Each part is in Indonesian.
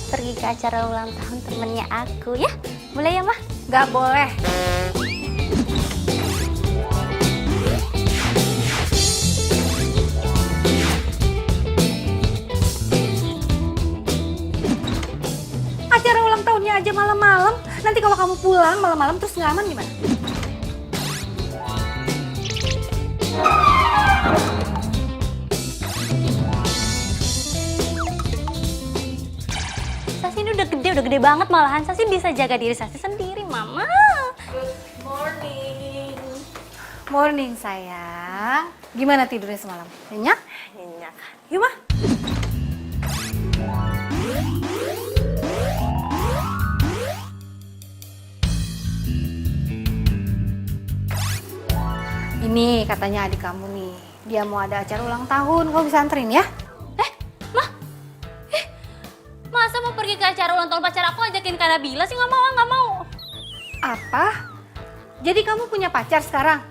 pergi ke acara ulang tahun temennya aku ya. Boleh ya, Mah? Gak boleh. Acara ulang tahunnya aja malam-malam. Nanti kalau kamu pulang malam-malam terus nggak aman gimana? Sasi ini udah gede banget malahan. Sasi bisa jaga diri Sasi sendiri, Mama. Good morning. Morning sayang. Gimana tidurnya semalam? Nyenyak? Nyenyak. Yuk mah. Ini katanya adik kamu nih. Dia mau ada acara ulang tahun. Kamu bisa anterin ya? Mah? Masa mau pergi ke acara ulang tahun pacar aku ajakin Kak Nabila sih? Nggak mau. Apa? Jadi kamu punya pacar sekarang?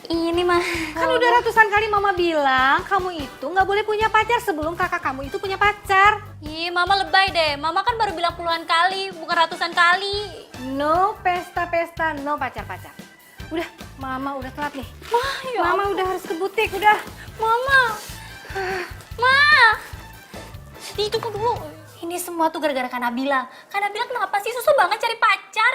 Ini mah. Kan udah ratusan kali mama bilang kamu itu nggak boleh punya pacar sebelum kakak kamu itu punya pacar. Ih, Mama lebay deh. Mama kan baru bilang puluhan kali, bukan ratusan kali. No pesta-pesta, no pacar-pacar. Udah, mama udah telat nih. Mah, ya Mama udah harus ke butik, udah. Mama. Ma. Itu kok dulu. Ini semua tuh gara-gara Kak Nabila. Kak Nabila kenapa sih susah banget cari pacar?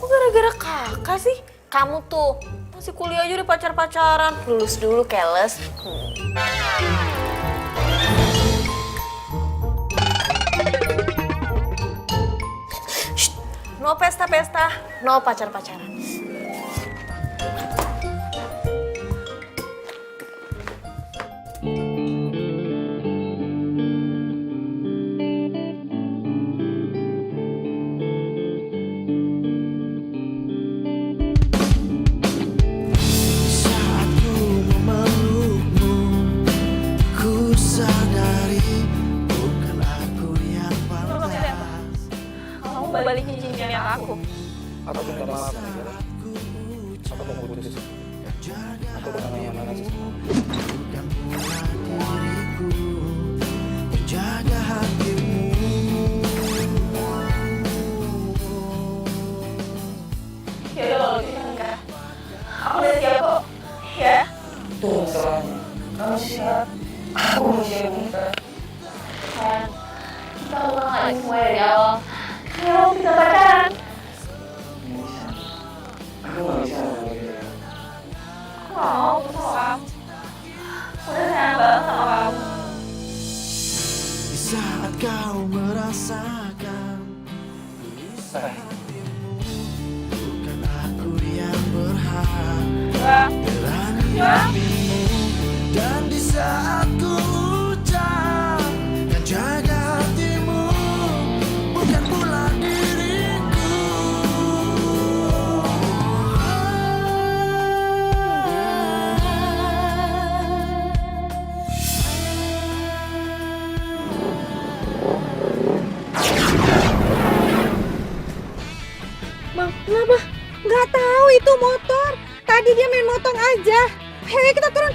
Kok gara-gara kakak sih? Kamu tuh masih kuliah aja udah pacar-pacaran. Lulus dulu, keles. Shh, no pesta-pesta, no pacar-pacaran. Saat ku memelukmu, ku sadari bukan aku yang pantas. Kamu balikin cincinnya ke aku. Aku minta maaf nih, Bella. Aku mau putus. Aku udah nyaman aja sama kamu. Bukan pula diriku menjaga hatimu. Ya udah kalau kita nikah. Aku udah siap kok. Ya. Tuh masalahnya. Kamu siap. Aku mau siap nikah. Kan kita ulang lagi semua dari awal. Kalau kita pacaran. Nggak bisa. Aku nggak bisa ngomong gitu. Aku mau sama kamu. Udah sayang banget sama kamu. Di saat kau merasakan Sayang. bukan aku yang berhak Enggak. berani dirimu. Dan di saat ku ucap dan jaga hatimu, bukan pula diriku. Bang, kenapa? Nggak tahu itu motor. Tadi dia main motong aja. Hei, kita turun.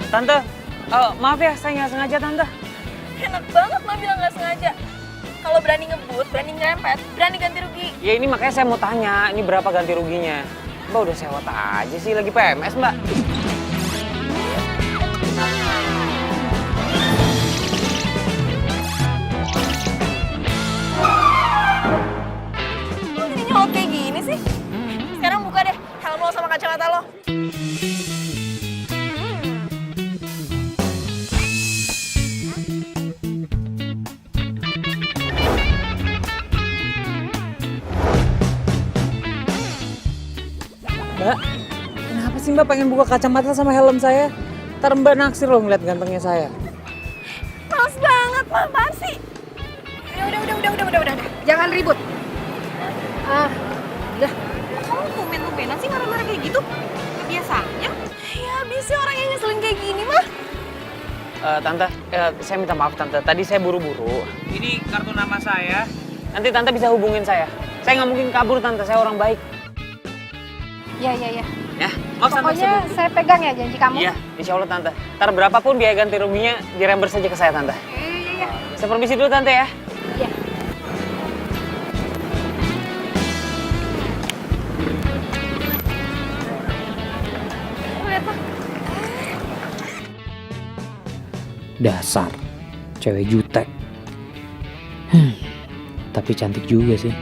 Tante, maaf ya, saya nggak sengaja Tante. Enak banget mah bilang nggak sengaja. Kalau berani ngebut, berani nyerempet, berani ganti rugi. Ya ini makanya saya mau tanya, ini berapa ganti ruginya? Mbak udah sewot aja sih, lagi PMS Mbak. Kok jadi nyolot kayak gini sih? Sekarang buka deh helm lo sama kacamata lo. Mbak, kenapa sih Mbak pengen buka kacamata sama helm saya? Ntar Mbak naksir loh ngeliat gantengnya saya. Males banget, mah apaan sih? Udah. Jangan ribut. Udah. Kamu tumben-tumbenan sih marah-marah kayak gitu? Biasanya? Ya habis sih orang yang ngeselin kayak gini mah. Tante, saya minta maaf tante. Tadi saya buru-buru. Ini kartu nama saya. Nanti tante bisa hubungin saya. Saya nggak mungkin kabur tante. Saya orang baik. Ya. Ya, maaf tante. Pokoknya saya pegang ya janji kamu. Iya, insya Allah tante. Ntar berapapun biaya ganti ruginya direimburse saja ke saya tante. Iya. Saya permisi dulu tante ya. Iya. Lihat Pak. Dasar, cewek jutek. Tapi cantik juga sih.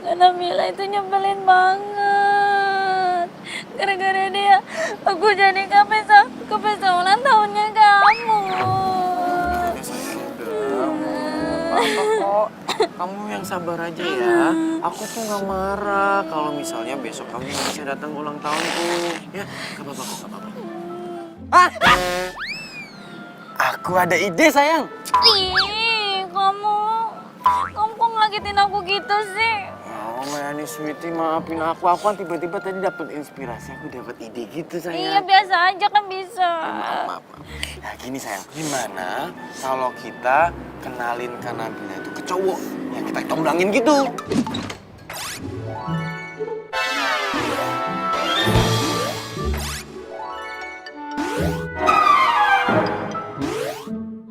Karena Mila itu nyebelin banget. Gara-gara dia, aku jadi ke pesta ulang tahunnya kamu. Kok kamu yang sabar aja ya. Aku tuh nggak marah kalau misalnya besok kamu bisa datang ulang tahunku. Ya, nggak apa-apa kok, nggak apa-apa. Aku ada ide sayang. Ih, kamu kok ngagetin aku gitu sih? Oh, Mayani Sweetie, maafin aku. Aku kan tiba-tiba tadi dapat inspirasi. Aku dapat ide gitu sayang. Iya, biasa aja kan bisa. Maaf. Nah gini sayang, gimana kalau kita kenalin Kanabila itu ke cowok yang kita comblangin gitu?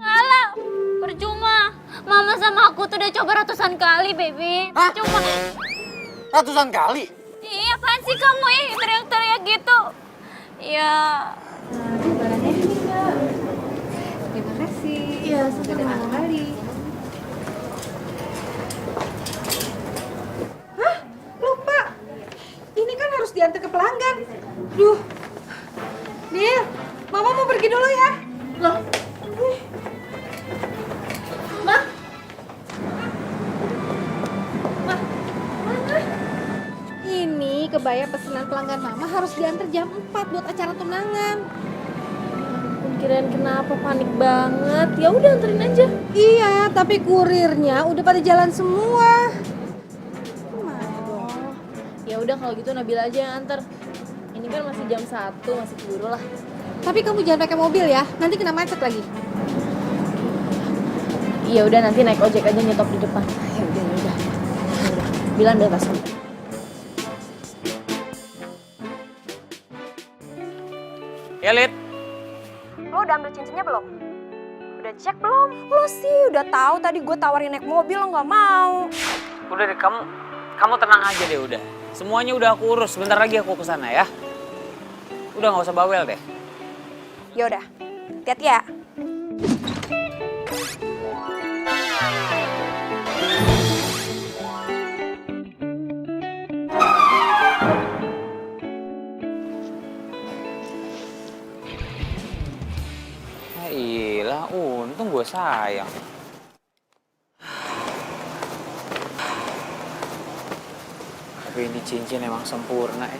Alah, percuma. Mama sama aku tuh udah coba ratusan kali, baby. Hah? Cuma, Ratusan kali? iya apaan sih kamu teriak-teriak gitu? Ya. Terima kasih. Iya, sampai ketemu kali. Hah? Lupa. Ini kan harus diantar ke pelanggan. Duh. Nih, Mama mau pergi dulu ya. Loh. Ma? Ma? Mana? Ini kebaya pesanan pelanggan Mama harus diantar jam 4 buat acara tunangan. Kirain kenapa panik banget. Ya udah anterin aja. Iya, tapi kurirnya udah pada jalan semua. Gimana dong? Ya udah kalau gitu Nabila aja yang anter. Ini kan masih jam 1, masih keburu lah. Tapi kamu jangan pakai mobil ya, nanti kena macet lagi. Iya udah nanti naik ojek aja nyetop di depan. Ya udah. Bilang udah tas. Ya, Lid. Lo udah ambil cincinnya belum? Udah cek belum? Lo sih udah tahu tadi gue tawarin naik mobil lo nggak mau. Udah deh, kamu tenang aja deh udah. Semuanya udah aku urus. Sebentar lagi aku kesana ya. Udah nggak usah bawel deh. Ya udah, hati-hati ya. Ya iyalah, untung gue sayang. Tapi ini cincin emang sempurna ya.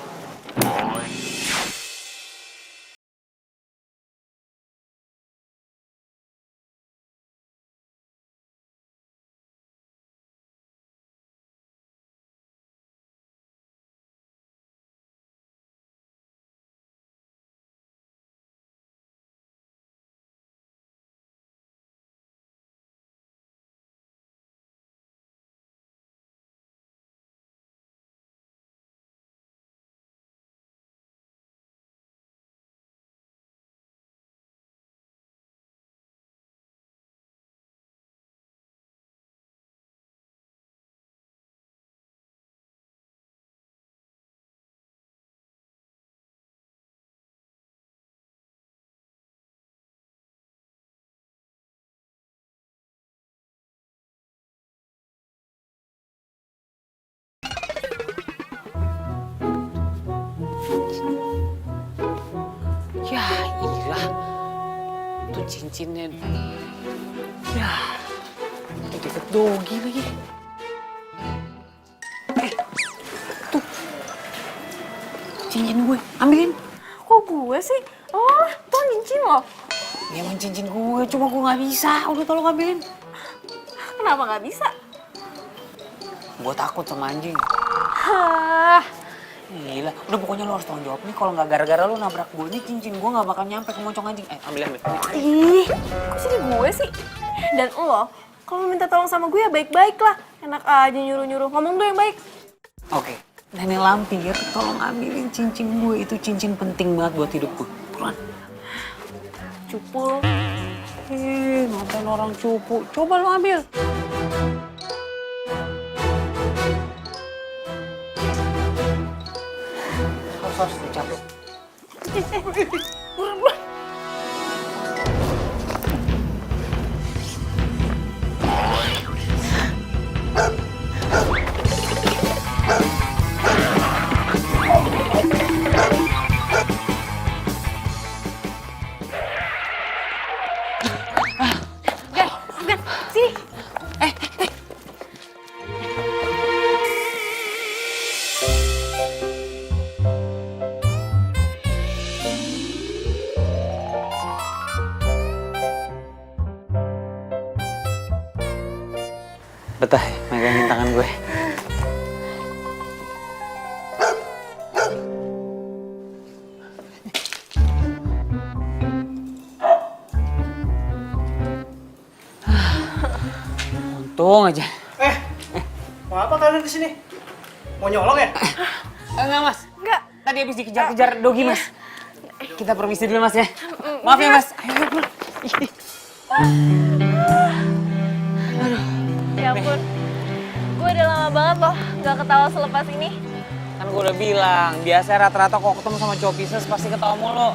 Ya iyalah, tuh cincinnya. Ya, itu deket dogi lagi. Tuh, cincin gue, ambilin. Kok gue sih? Oh, tuh cincin lo. Ya emang cincin gue, cuma gue nggak bisa. Udah tolong ambilin. Kenapa nggak bisa? Gue takut sama anjing. Hah, Gila, udah pokoknya lo harus tanggung jawab nih. Kalau nggak gara-gara lo nabrak gue nih, cincin gue nggak bakal nyampe ke moncong anjing. Ambil. Ih, kok jadi gue sih? Dan lo, kalau minta tolong sama gue ya baik-baik lah. Enak aja nyuruh-nyuruh, ngomong tuh yang baik. Oke, Nenek Lampir, tolong ambilin cincin gue. Itu cincin penting banget buat hidup gue. Buruan. Cupu lo. Ngapain orang cupu? Coba lo ambil. Harus dicapek. Buruan. Gan, sini. Betah ya, megangin tangan gue. Untung aja. Mau apa kalian kesini? Mau nyolong ya? Enggak, Mas. Enggak. Tadi habis dikejar-kejar Dogi, Mas. Kita permisi dulu, Mas ya. Maaf ya, Mas. Ayo, pulang. Ya ampun, gue udah lama banget loh gak ketawa selepas ini. Kan gue udah bilang, biasa rata-rata kok ketemu sama cowok Pisces pasti ketawa mulu.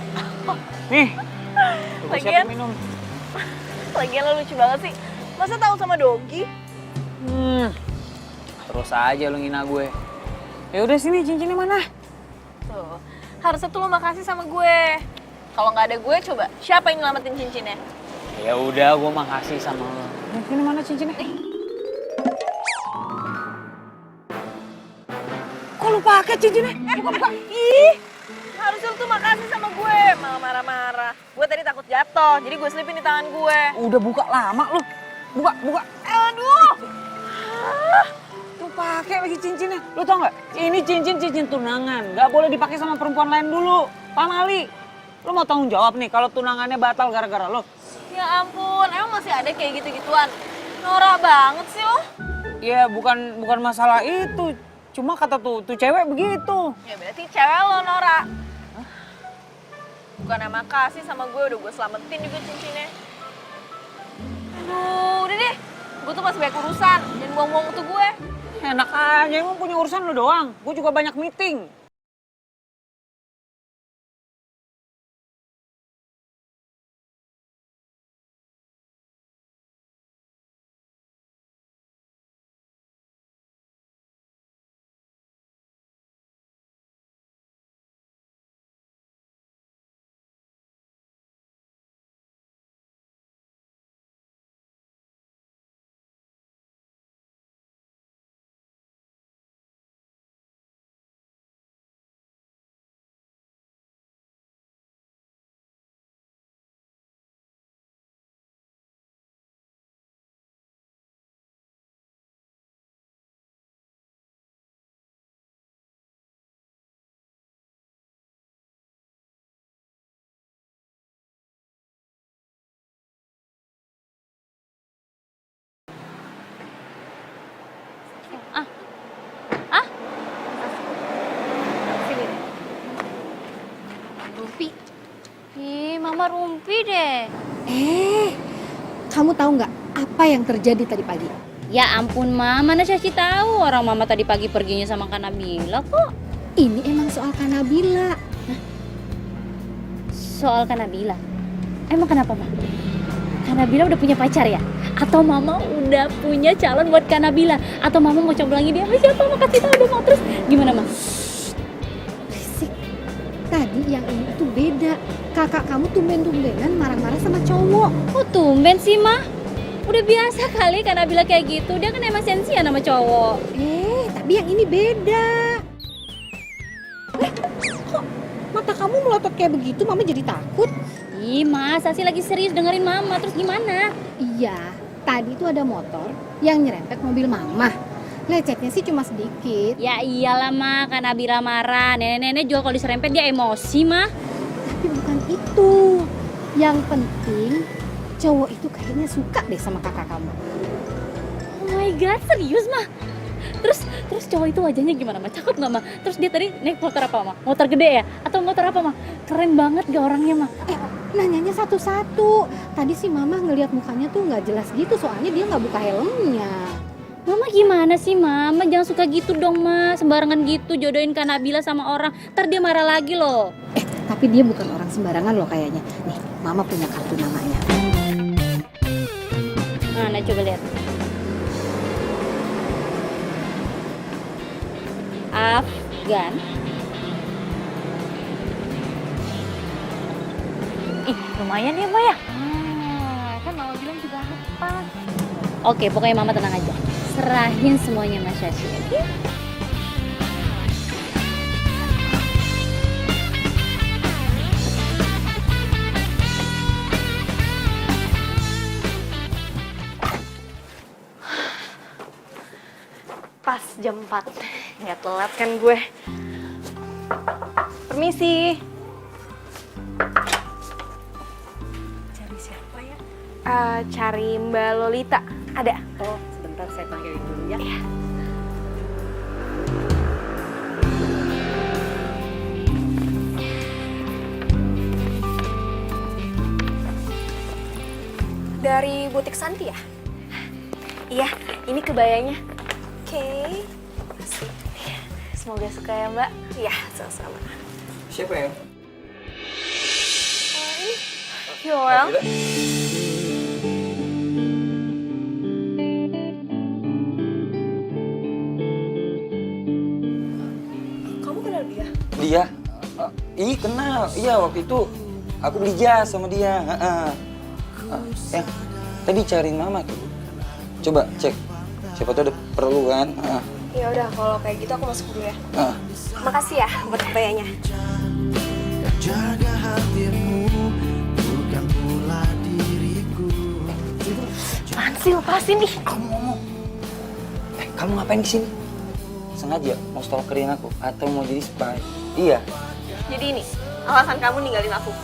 Nih, gue Lagian- siapin minum. Lagian lo lucu banget sih. Masa tahu sama Dogi? Terus aja lu ngina gue. Ya udah sini, cincinnya mana? Tuh, harusnya tuh lo makasih sama gue. Kalau nggak ada gue, coba siapa yang nyelamatin cincinnya? Ya udah, gue makasih sama lo. Ini mana cincinnya? Kok lu pakai cincinnya? Buka. Ih, harusnya lo tuh makasih sama gue. Malah marah-marah. Gue tadi takut jatuh, jadi gue selipin di tangan gue. Udah buka lama lu. Buka. Aduh. Tuh pakai lagi cincinnya. Lu tau nggak? Ini cincin tunangan. Nggak boleh dipakai sama perempuan lain dulu. Paham Ali? Lu mau tanggung jawab nih kalau tunangannya batal gara-gara lo? Ya ampun, emang masih ada kayak gitu-gituan? Norak banget sih lo. Ya bukan masalah itu. Cuma kata tuh cewek begitu. Ya berarti cewek lo norak. Bukan makasih sama gue, udah gue selamatin juga cincinnya. Aduh, udah deh. Gue tuh masih banyak urusan, jangan buang-buang waktu gue. Enak aja, emang punya urusan lu doang. Gue juga banyak meeting. Rumpi. Ih, Mama Rumpi deh. Kamu tahu nggak apa yang terjadi tadi pagi? Ya ampun, Mama. Mana Caci tahu orang Mama tadi pagi perginya sama Kak Nabila kok. Ini emang soal Kanabila. Soal Kak Nabila. Emang kenapa, Ma? Kak Nabila udah punya pacar ya? Atau Mama udah punya calon buat Kak Nabila? Atau Mama mau coba lagi dia sama siapa? Mama kasih tahu deh, mau terus gimana, Ma? Berisik. Tadi yang ini tuh beda. Kakak kamu tumben-tumbenan marah-marah sama cowok. Kok tumben sih, Ma? Udah biasa kali Kak Nabila kayak gitu. Dia kan emang sensian sama cowok. Tapi yang ini beda. Kok mata kamu melotot kayak begitu? Mama jadi takut. Ih, masa sih lagi serius dengerin Mama? Terus gimana? Iya, tadi tuh ada motor yang nyerempet mobil Mama. Lecetnya sih cuma sedikit. Ya iyalah mah, Kak Nabila marah. Nenek-nenek juga kalau diserempet dia emosi mah. Tapi bukan itu. Yang penting cowok itu kayaknya suka deh sama kakak kamu. Oh my god, serius mah? Terus cowok itu wajahnya gimana mah? Cakep nggak mah? Terus dia tadi naik motor apa mah? Motor gede ya? Atau motor apa mah? Keren banget gak orangnya mah? Nanyanya satu-satu. Tadi sih mama ngelihat mukanya tuh nggak jelas gitu, soalnya dia nggak buka helmnya. Mama gimana sih Mama? Jangan suka gitu dong Ma. Sembarangan gitu jodohin Kak Nabila sama orang. Ntar dia marah lagi loh. Tapi dia bukan orang sembarangan loh kayaknya. Nih, mama punya kartu namanya. Mana coba lihat. Afgan. Ih, lumayan ya Ma ya? Kan Mama bilang juga apa. Oke, pokoknya Mama tenang aja. Serahin semuanya Mas Syashi, oke? Pas jam 4. Nggak telat kan gue. Permisi. Cari siapa ya? Cari Mbak Lolita. Ada? Oh, sebentar saya panggilin dulu ya. Iya. Dari butik Santi ya? Iya, ini kebayanya. Oke. Asik. Semoga suka ya, Mbak. Iya, sama-sama. Siapa ya? Ini Yoel. Kamu kenal dia? Dia? Ih, kenal. Iya, waktu itu aku beli jas sama dia. Yang tadi cariin mama tuh. Coba cek. Siapa tuh ada perlu kan? Ya udah, kalau kayak gitu aku masuk dulu ya. Makasih ya buat kebayanya. Jaga hatimu, bukan pula diriku. Apaan sih, lepasin nih. Aku ngomong. Kamu ngapain di sini? Sengaja mau stalkerin aku atau mau jadi spy? Iya. Jadi ini, alasan kamu ninggalin aku.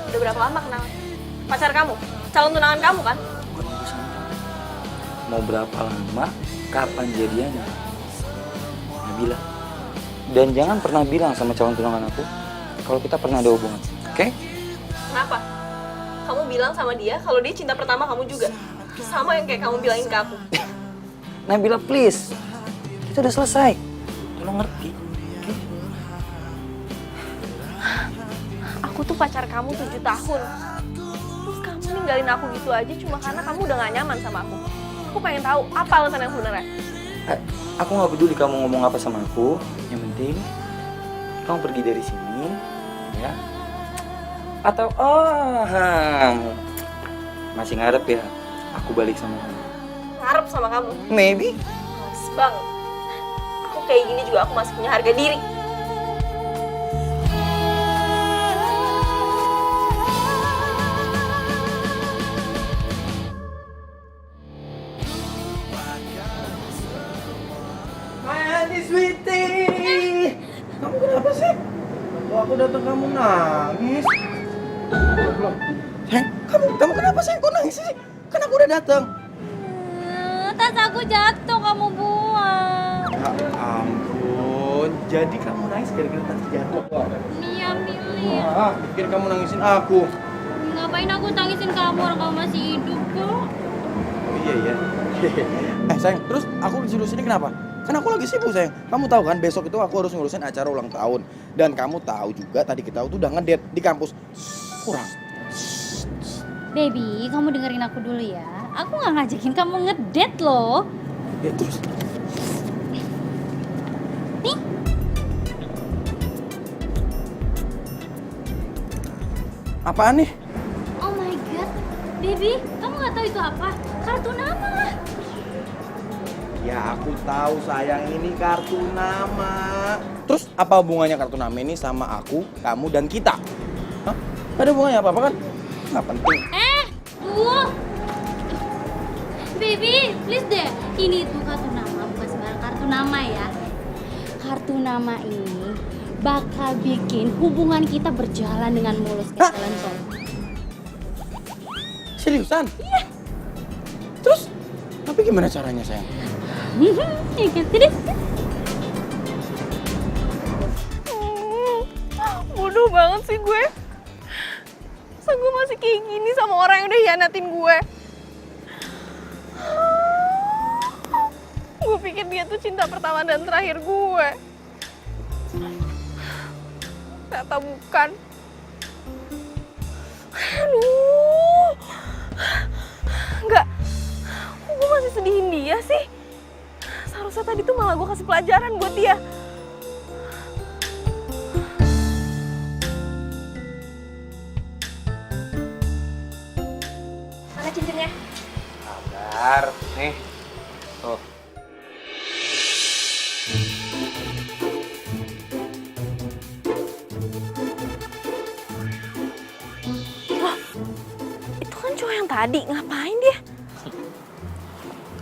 Udah berapa lama kenal? Pacar kamu? Calon tunangan kamu kan? Mau berapa lama? Kapan jadiannya? Nabila. Dan jangan pernah bilang sama calon tunangan aku kalau kita pernah ada hubungan, oke? Kenapa? Kamu bilang sama dia kalau dia cinta pertama kamu juga. Sama yang kayak kamu bilangin ke aku. Nabila, please. Kita udah selesai. Tolong ngerti, oke? Aku tuh pacar kamu 7 tahun. Terus kamu ninggalin aku gitu aja cuma karena kamu udah gak nyaman sama aku. Aku pengen tahu apa alasan yang sebenarnya. Aku nggak peduli kamu ngomong apa sama aku. Yang penting kamu pergi dari sini, ya? Atau masih ngarep ya? Aku balik sama kamu. Ngarep sama kamu? Maybe. Males banget. Aku kayak gini juga aku masih punya harga diri. Sweetie, kamu kenapa sih? Kok aku datang kamu nangis? Kamu kenapa sih? Kok nangis sih? Kan aku udah datang. Tas aku jatuh, kamu buang. Ya ampun, jadi kamu nangis gara-gara tas jatuh? Iya, Mili. Pikir kamu nangisin aku. Ngapain aku tangisin kamu, orang kamu masih hidup kok. Oh iya. Sayang, terus aku disuruh sini kenapa? Kan aku lagi sibuk sayang. Kamu tahu kan besok itu aku harus ngurusin acara ulang tahun. Dan kamu tahu juga tadi kita tuh udah ngedate di kampus. Kurang. Baby, kamu dengerin aku dulu ya. Aku nggak ngajakin kamu ngedate loh. Ya terus. Nih. Apaan nih? Oh my god, baby, kamu nggak tahu itu apa? Kartu nama lah. Ya aku tahu sayang, ini kartu nama. Terus apa hubungannya kartu nama ini sama aku, kamu, dan kita? Hah? Gak ada hubungannya apa-apa kan? Nggak penting. Baby, please deh. Ini tuh kartu nama, bukan sembarang kartu nama ya. Kartu nama ini bakal bikin hubungan kita berjalan dengan mulus kayak jalan tol. Seriusan? Iya. Terus, tapi gimana caranya sayang? Ya kan, tidak? Bodoh banget sih gue. Masa gue masih kayak gini sama orang yang udah hianatin gue. Gue pikir dia tuh cinta pertama dan terakhir gue. Ternyata bukan. Aduh. Enggak. Kok gue masih sedihin dia sih? Seharusnya tadi tuh malah gue kasih pelajaran buat dia. Mana cincinnya? Sabar, nih. Tuh. Itu kan cowok yang tadi, ngapain dia?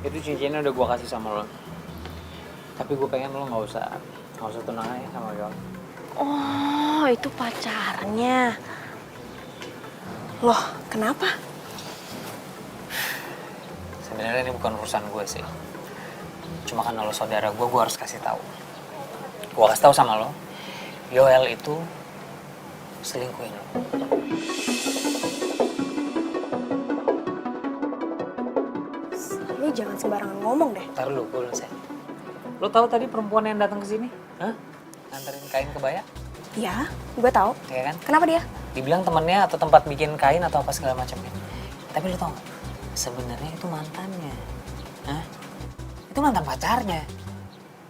Itu cincinnya udah gua kasih sama lo. Tapi gue pengen lo nggak usah tunangan ya sama gue. Oh, itu pacarnya. Loh, kenapa? Sebenarnya ini bukan urusan gue sih. Cuma kan lo saudara gue harus kasih tahu. Gue kasih tahu sama lo, Yoel itu selingkuhin lo. Lu jangan sembarangan ngomong deh. Ntar lu, gue selesai. Lo tahu tadi perempuan yang datang ke sini? Hah? Nganterin kain kebaya? Ya, gue tahu. Ya kan? Kenapa dia? Dibilang temennya atau tempat bikin kain atau apa segala macamnya. Tapi lo tau gak? Sebenarnya itu mantannya. Hah? Itu mantan pacarnya.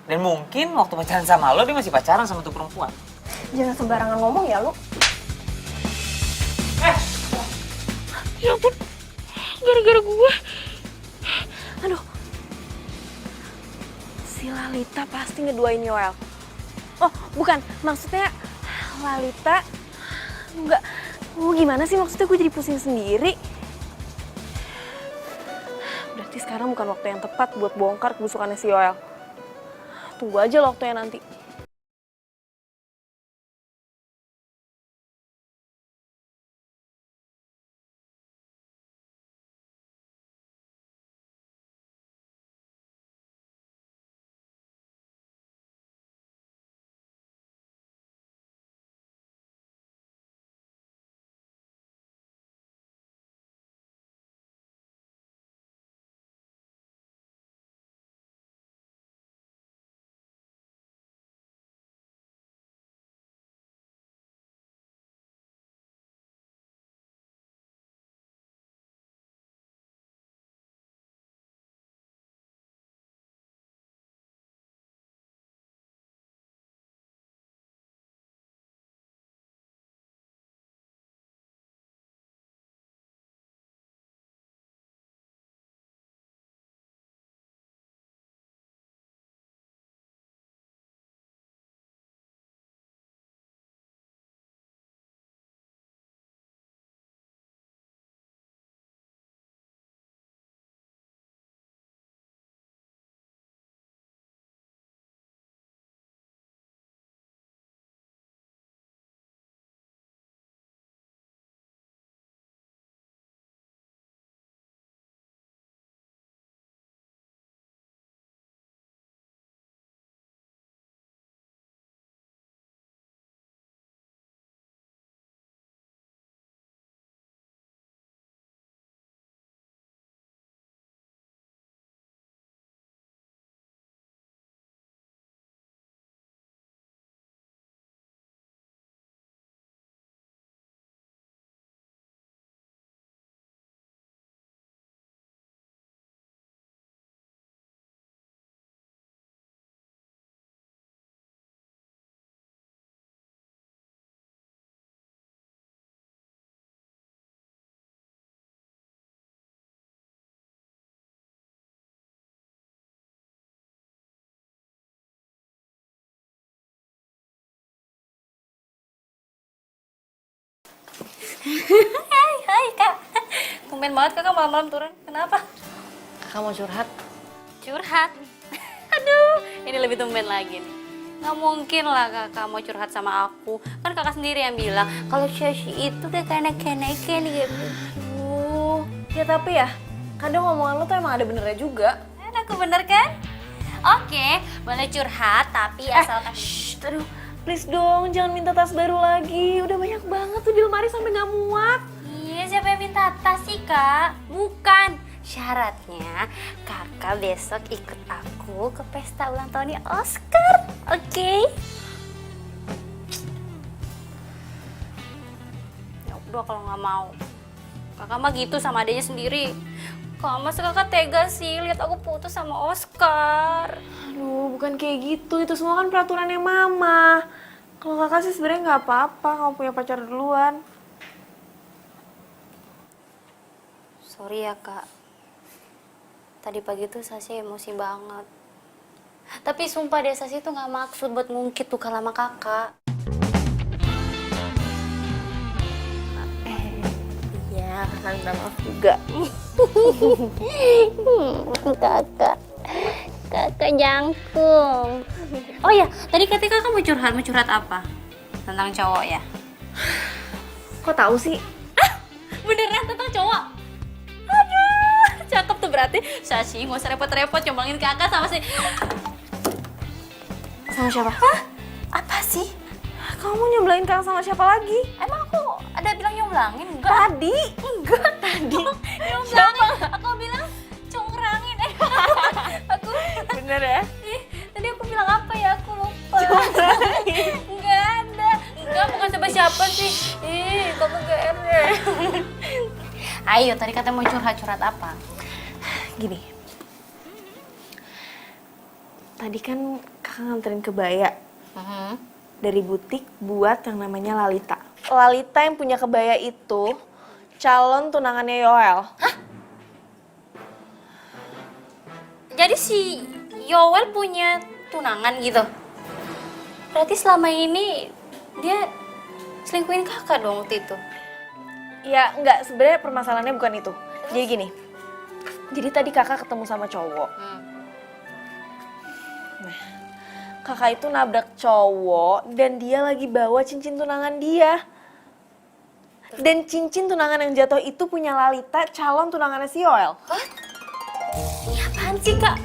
Dan mungkin waktu pacaran sama lo, dia masih pacaran sama tuh perempuan. Jangan sembarangan ngomong ya lu. Ya ampun, gara-gara gue. Aduh. Si Lalita pasti ngeduain Yoel. Oh, bukan. Maksudnya Lalita enggak. Oh, gimana sih maksudnya gue jadi pusing sendiri? Berarti sekarang bukan waktu yang tepat buat bongkar kebusukannya si Yoel. Tunggu aja loh waktunya nanti. Hai kak, tumben banget kakak malam-malam turun. Kenapa? Kakak mau curhat? Curhat? Aduh, ini lebih tumben lagi nih. Nggak mungkin lah kakak mau curhat sama aku. Kan kakak sendiri yang bilang kalau Shashi itu udah kayak naik-naikin gitu. Ya tapi ya, kadang omongan lo tuh emang ada benernya juga. Aku bener kan? Oke, boleh curhat tapi asalkan... Aduh, please dong, jangan minta tas baru lagi. Udah banyak banget tuh di lemari sampai nggak muat. Iya, siapa yang minta tas sih kak? Bukan. Syaratnya kakak besok ikut aku ke pesta ulang tahunnya Oscar, oke? Ya udah kalau nggak mau. Kakak mah gitu sama adanya sendiri. Kok masa kakak tega sih lihat aku putus sama Oscar? Aduh, bukan kayak gitu. Itu semua kan peraturannya mama. Kalau kakak sih sebenarnya nggak apa-apa kamu punya pacar duluan. Sorry ya kak. Tadi pagi tuh Sasi emosi banget. Tapi sumpah deh Sasi tuh nggak maksud buat ngungkit tuh sama kakak. Iya, kakak minta maaf juga. Kakak jangkung. Oh ya, tadi ketika kamu mau curhat apa? Tentang cowok ya? Kok tahu sih? Beneran tentang cowok? Aduh, cakep tuh berarti. Sasi nggak usah repot-repot nyomblangin kakak sama si... Sama siapa? Hah? Apa sih? Kamu nyobelin kakak sama siapa lagi? Emang aku ada bilang nyomblangin? Enggak. Tadi? Enggak tadi. Nyomblangin. Aku bilang congkrangin. Aku Bener ya? tadi aku bilang apa ya? Aku lupa. Enggak ada. Enggak, bukan siapa-siapa sih. Ih, kamu GR deh. Ayo, tadi katanya mau curhat apa? Gini. Tadi kan kakak nganterin kebaya dari butik buat yang namanya Lalita. Lalita yang punya kebaya itu calon tunangannya Yoel. Hah? Jadi si Yoel punya tunangan gitu? Berarti selama ini dia selingkuhin kakak dong waktu itu? Ya enggak, sebenarnya permasalahannya bukan itu. Jadi gini, jadi tadi kakak ketemu sama cowok. Nah, kakak itu nabrak cowok dan dia lagi bawa cincin tunangan dia. Dan cincin tunangan yang jatuh itu punya Lalita, calon tunangannya si Yoel. Hah? Ini apaan sih kak?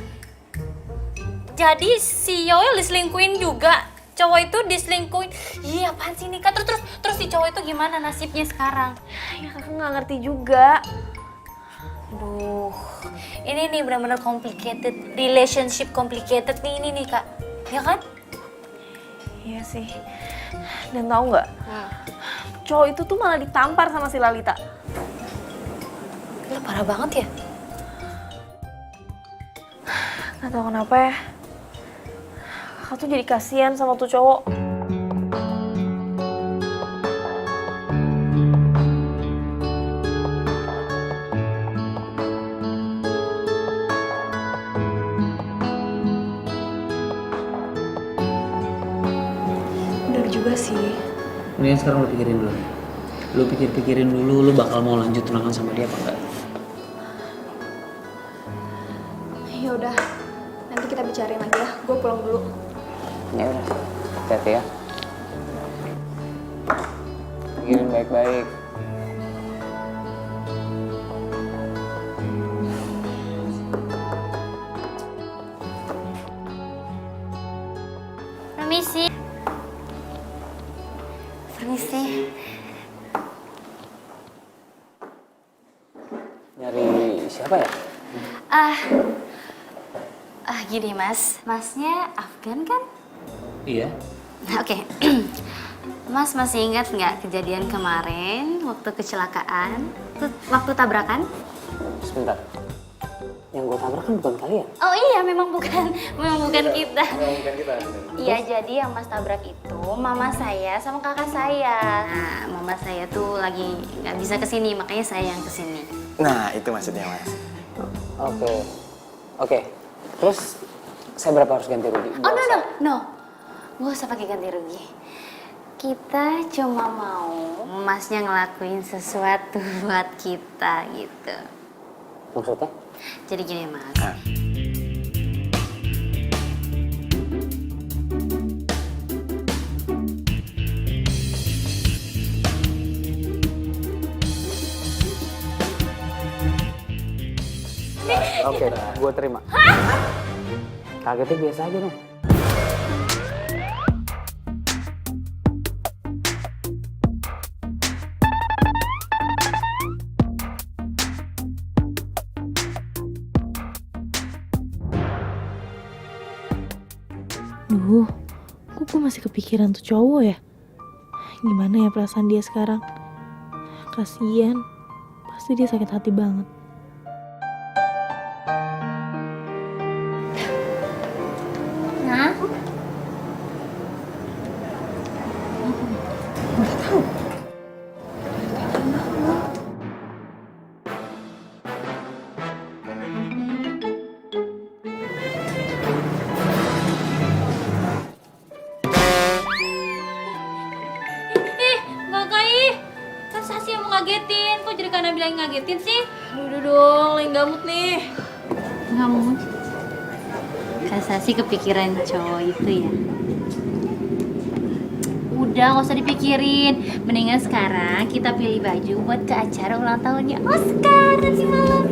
Jadi si Yoel diselingkuhin juga? Cowok itu diselingkuhin? Iya apaan sih nih kak? Terus si cowok itu gimana nasibnya sekarang? Ya kakak nggak ngerti juga. Aduh, ini nih benar-benar complicated, relationship complicated nih ini nih kak, ya kan? Iya sih. Dan tahu nggak? Cowok itu tuh malah ditampar sama si Lalita. Gila parah banget ya? Nggak tahu kenapa ya. Kakak tuh jadi kasihan sama tuh cowok. Bener juga sih. Mendingan sekarang lu pikirin dulu. Lu pikir-pikirin dulu lu bakal mau lanjut tunangan sama dia apa enggak. Ya udah, nanti kita bicarain lagi ya. Gue pulang dulu. Ya udah, hati-hati ya. Pikirin baik-baik. Permisi. Permisi. Nyari siapa ya? Gini mas, masnya Afgan kan? Iya. Oke. Mas masih ingat nggak kejadian kemarin waktu kecelakaan, waktu tabrakan? Sebentar. Yang gue tabrak kan bukan kalian. Oh iya, memang bukan kita. Iya, jadi yang mas tabrak itu mama saya sama kakak saya. Nah, mama saya tuh lagi nggak bisa kesini, makanya saya yang kesini. Nah, itu maksudnya, Mas. Oke. Terus saya berapa harus ganti rugi? Oh no, nggak usah pakai ganti rugi. Kita cuma mau masnya ngelakuin sesuatu buat kita gitu. Maksudnya? Jadi gini Mas. Oke, gue terima. Kagetnya biasa aja dong. Duh, kok gue masih kepikiran tuh cowok ya? Gimana ya perasaan dia sekarang? Kasian, pasti dia sakit hati banget. Nah, Mbak Kai, kan Sasi yang mau ngagetin. Kok jadi Kak Nabila yang ngagetin sih? Udah dong, lagi gamut nih. Kamu, Kak Sasi kepikiran cowok itu ya? Udah, gak usah dipikirin. Mendingan sekarang kita pilih baju buat ke acara ulang tahunnya Oscar nanti malam.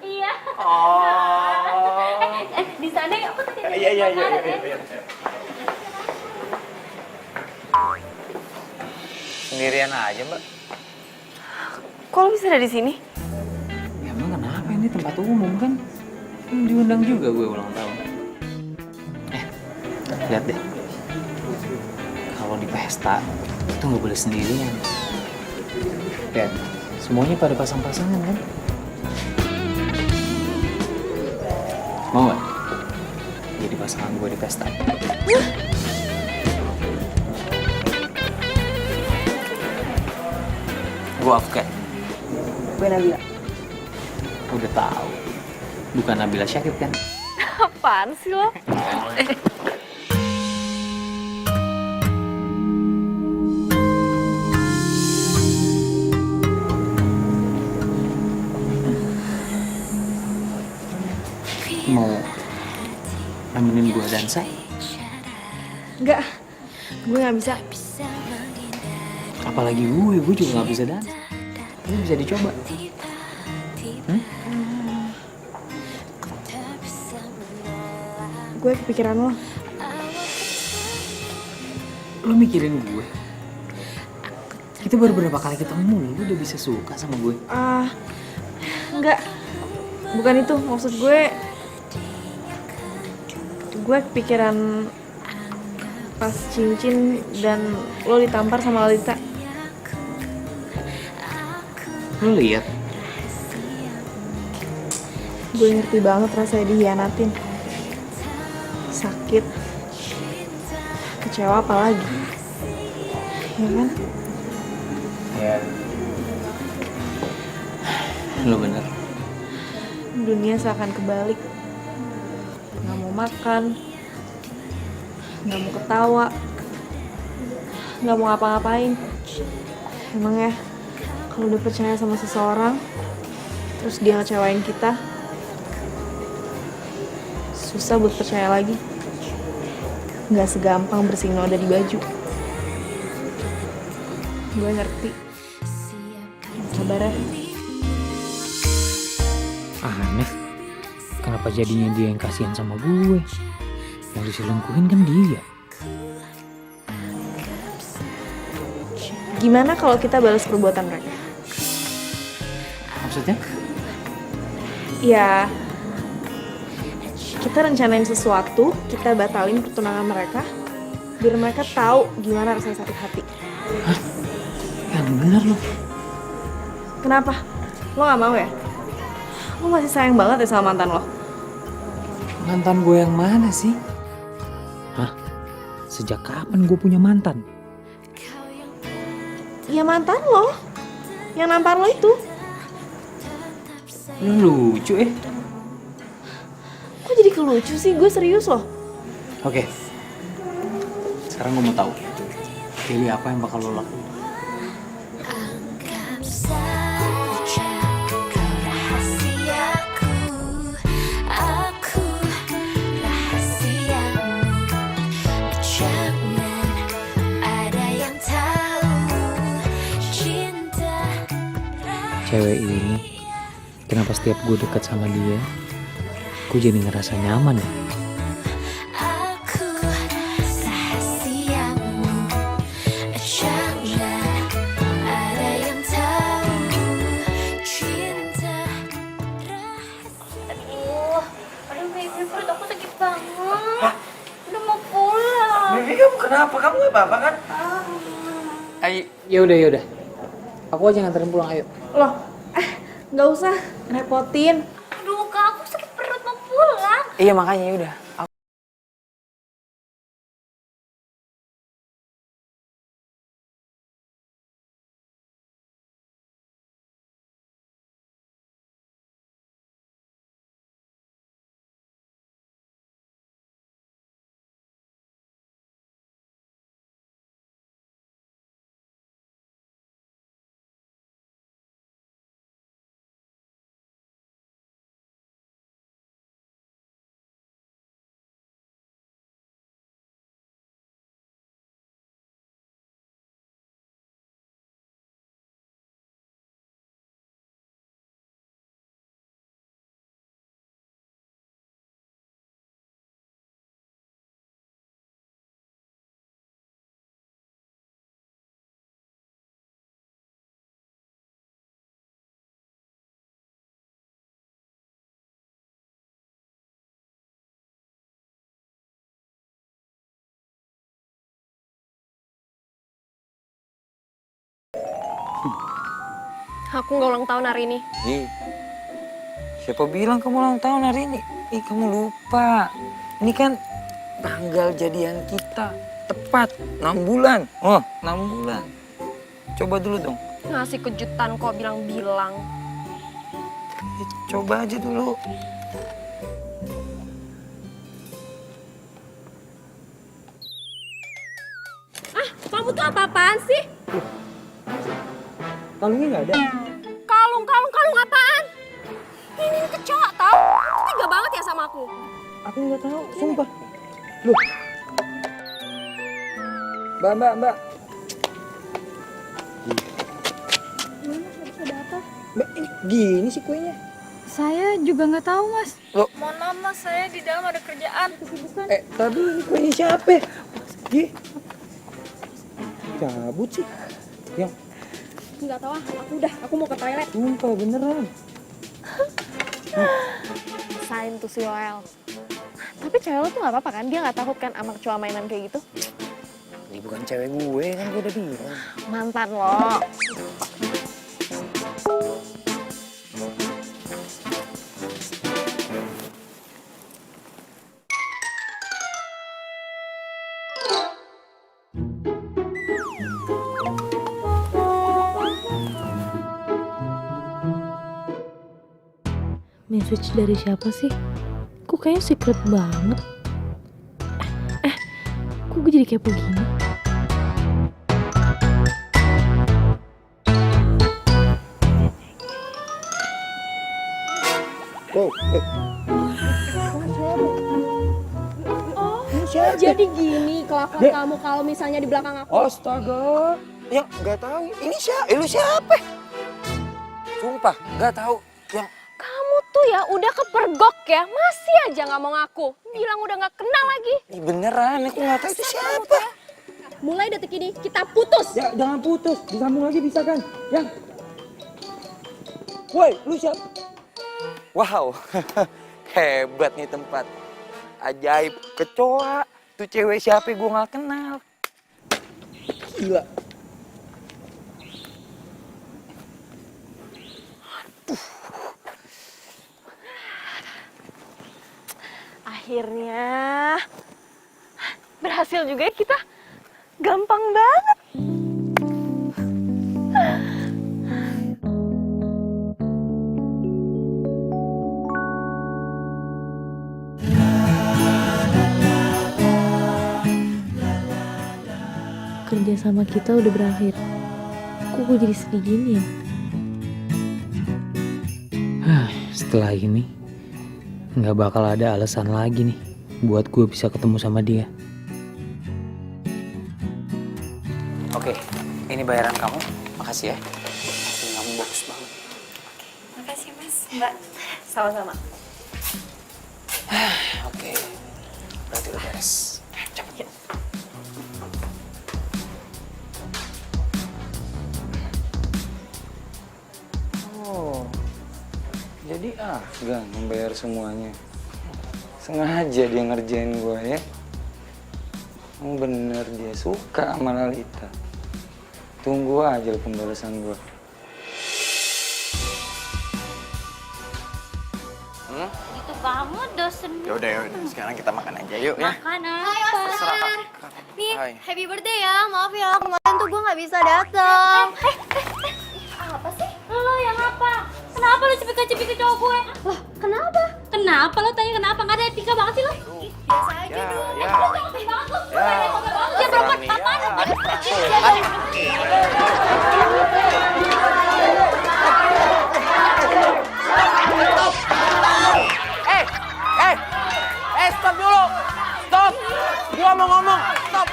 Iya. Di sana ya, aku tadi ada Iya. Sendirian aja, Mbak. Kok lo bisa ada di sini? Ya emang kenapa, ini tempat umum kan? Diundang juga gue ulang tahun. Lihat deh. Kalau di pesta itu nggak boleh sendirian. Lihat, semuanya pada pasang-pasangan kan? Mau nggak jadi pasangan gue di pesta? Gue Afgan. Gue Nabila. Udah tahu. Bukan Nabila Syakib kan? Apaan sih lo? Mau nemenin gue dansa? Enggak, gue gak bisa. Apalagi gue juga nggak bisa dansa. Ini bisa dicoba. Gue kepikiran lo. Lo mikirin gue? Kita baru berapa kali ketemu, lo udah bisa suka sama gue? Enggak. Bukan itu, maksud gue kepikiran pas cincin dan lo ditampar sama Lalita. Lo lihat? Gue ngerti banget rasanya dihianatin. Sakit. Kecewa apalagi. Ya kan? Ya. Lo bener. Dunia seakan kebalik. Gak mau makan. Gak mau ketawa. Gak mau ngapa-ngapain. Emang ya, kalau udah percaya sama seseorang, terus dia ngecewain kita, susah buat percaya lagi. Gak segampang bersihin noda di baju. Gue ngerti. Sabar ya. Aneh. Kenapa jadinya dia yang kasihan sama gue? Yang diselingkuhin kan dia. Gimana kalau kita balas perbuatan mereka? Maksudnya? Ya, kita rencanain sesuatu, kita batalin pertunangan mereka, biar mereka tahu gimana rasanya sakit hati. Hah? Yang bener lo. Kenapa? Lo gak mau ya? Lo masih sayang banget ya sama mantan lo? Mantan gue yang mana sih? Hah? Sejak kapan gue punya mantan? Ya mantan lo, yang nampar lo itu. Lo lucu Kok jadi kelucu sih? Gue serius loh. Oke. Sekarang gue mau tahu. Pilih apa yang bakal lo lakuin? Cewek ini, kenapa setiap gue dekat sama dia, gue jadi ngerasa nyaman ya? Aduh baby, perut aku sakit banget. Udah mau pulang. Baby kamu kenapa? Kamu gak apa-apa kan? Ayo, yaudah. Aku aja nganterin pulang, ayo. Loh, nggak usah repotin. Aduh kak, aku sakit perut mau pulang. Iya makanya yaudah. Aku nggak ulang tahun hari ini. Ih, siapa bilang kamu ulang tahun hari ini? Ih, kamu lupa. Ini kan tanggal jadian kita. Tepat 6 bulan. Oh, 6 bulan. Coba dulu dong. Ngasih kejutan kok bilang-bilang. Coba aja dulu. Kamu tuh apa-apaan sih? Kalungnya nggak ada. Kalung apaan? Ini kecoa tau? Kamu tega banget ya sama aku. Aku nggak tahu, sumpah. Loh. Mbak. Ini gini sih kuenya. Saya juga nggak tahu, Mas. Mohon maaf mas, saya di dalam ada kerjaan. Tapi ini kuenya siapa? Gi. Cabut sih. Yang Nggak tahu, aku mau ke toilet. sumpah beneran. Sain tuh si Yoel. Tapi cewek lo tuh gak apa-apa kan? Dia gak takut kan sama kecoa mainan kayak gitu? Ini bukan cewek gue kan gue udah bilang. Mantan lo. Message dari siapa sih? Kok kayaknya secret banget. Kok gue jadi kepo gini? Oh, Jadi gini kelakuan kamu kalau misalnya di belakang aku. Astaga. Yang nggak tahu. Ini siapa? Lu siapa? Sumpah nggak tahu. Yang Kamu tuh ya udah kepergok ya, masih aja gak mau ngaku. Bilang udah gak kenal lagi. ini beneran. Aku nggak tahu itu siapa. Mulai detik ini kita putus. Ya jangan putus. Disambung lagi bisa kan? Yang. Woi, lu siapa? Wow, hebat nih tempat. Ajaib, kecoa. Tuh cewek siapa gue nggak kenal. Gila. Akhirnya berhasil juga ya kita. Gampang banget. Kerja sama kita udah berakhir. Kok gue jadi sedih gini ya? Setelah ini nggak bakal ada alasan lagi nih buat gue bisa ketemu sama dia. Oke, ini bayaran kamu. Makasih ya. Kamu bagus banget. Makasih mas, mbak. Sama-sama. Oke, berarti udah beres. Cepet. Oh, jadi Afgan membayar semuanya. Sengaja dia ngerjain gue ya. Bener dia suka sama Lalita. Tunggu aja pembalasan gue. Itu kamu dosen. yaudah. Sekarang kita makan aja yuk ya. Makan apa? Nih, Hai. happy birthday ya. Maaf ya, kemarin tuh gue gak bisa datang. Apa sih? Lo yang apa? Kenapa lo cepet-cepet ke cowok gue? Loh, kenapa? Kenapa lo tanya kenapa? Nggak ada etika banget sih lo? Biasa aja dong. Lo ngerti banget lo? Ya perempuan apaan? Stop dulu. Stop. Gua mau ngomong. Stop.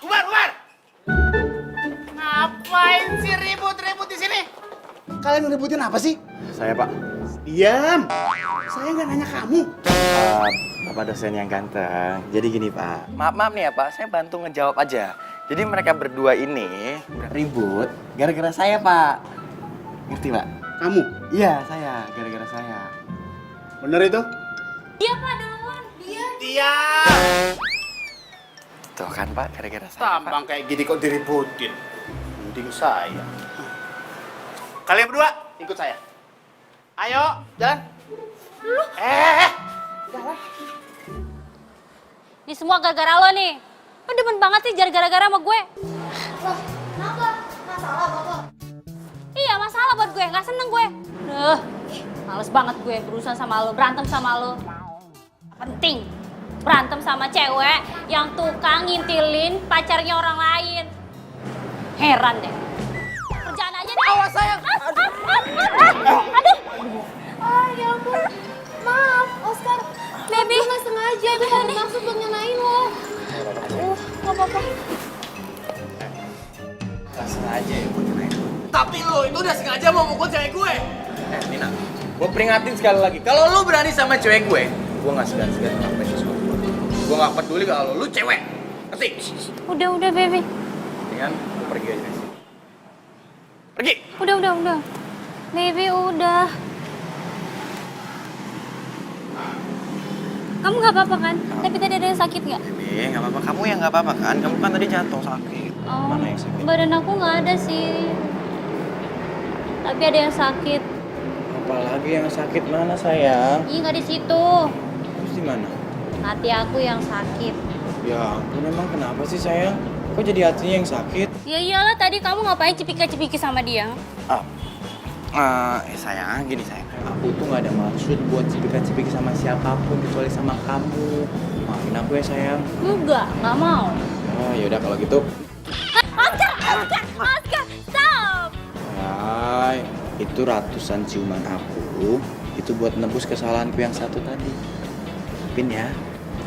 Umar! Ngapain sih ribut-ribut di sini? Kalian ngeributin apa sih? Saya Pak. Diam! Saya nggak nanya kamu. Bapak dosen yang ganteng. Jadi gini Pak. Maaf nih ya Pak, saya bantu ngejawab aja. Jadi mereka berdua ini ribut gara-gara saya Pak. Ngerti Pak? Kamu? Iya saya, gara-gara saya. Bener itu? Dia pak duluan. Diam! Tuh kan Pak, gara-gara saya Pak. Tampang kayak gini kok diributin. Mending saya. Kalian berdua, ikut saya. Ayo, jalan. Jalan. Ini semua gara-gara lo nih. Lo demen banget sih gara-gara sama gue. Loh, kenapa? Masalah bapak? Iya masalah buat gue, nggak seneng gue. Males banget gue berurusan sama lo, berantem sama lo. Penting, berantem sama cewek yang tukang ngintilin pacarnya orang lain. Heran deh. Kerjaan aja deh. Awas sayang. Aduh. Ah, ya ampun. Maaf, Oscar. Baby. Gue gak sengaja, gue gak bermaksud buat ngenain lo. Gak apa-apa. lo itu udah sengaja mau mukul cewek gue. Nina, gue peringatin sekali lagi. Kalau lo berani sama cewek gue nggak segan-segan ngapain sesuatu. Gue nggak peduli kalau lo cewek. Ngerti? Udah, baby. Dengan lo pergi aja sih. Pergi. Udah. Baby, udah. Kamu nggak apa-apa kan? Tapi tadi ada yang sakit nggak? Nggak apa-apa. Kamu yang nggak apa-apa kan? Kamu kan tadi jatuh sakit. Oh, Mana yang sakit? badan aku nggak ada sih. Tapi ada yang sakit. Apalagi yang sakit mana sayang? Ih, nggak di situ. Terus di mana? Hati aku yang sakit. Ya ampun, emang kenapa sih sayang? Kok jadi hatinya yang sakit? Ya iyalah, tadi kamu ngapain cipika-cipiki sama dia? Sayang, gini sayang. Aku tuh nggak ada maksud buat cipika-cipiki sama siapapun kecuali sama kamu. Maafin aku ya sayang. Nggak mau. Oh yaudah kalau gitu. Oscar, stop! Hai, itu ratusan ciuman aku. Itu buat nebus kesalahanku yang satu tadi. Pin ya.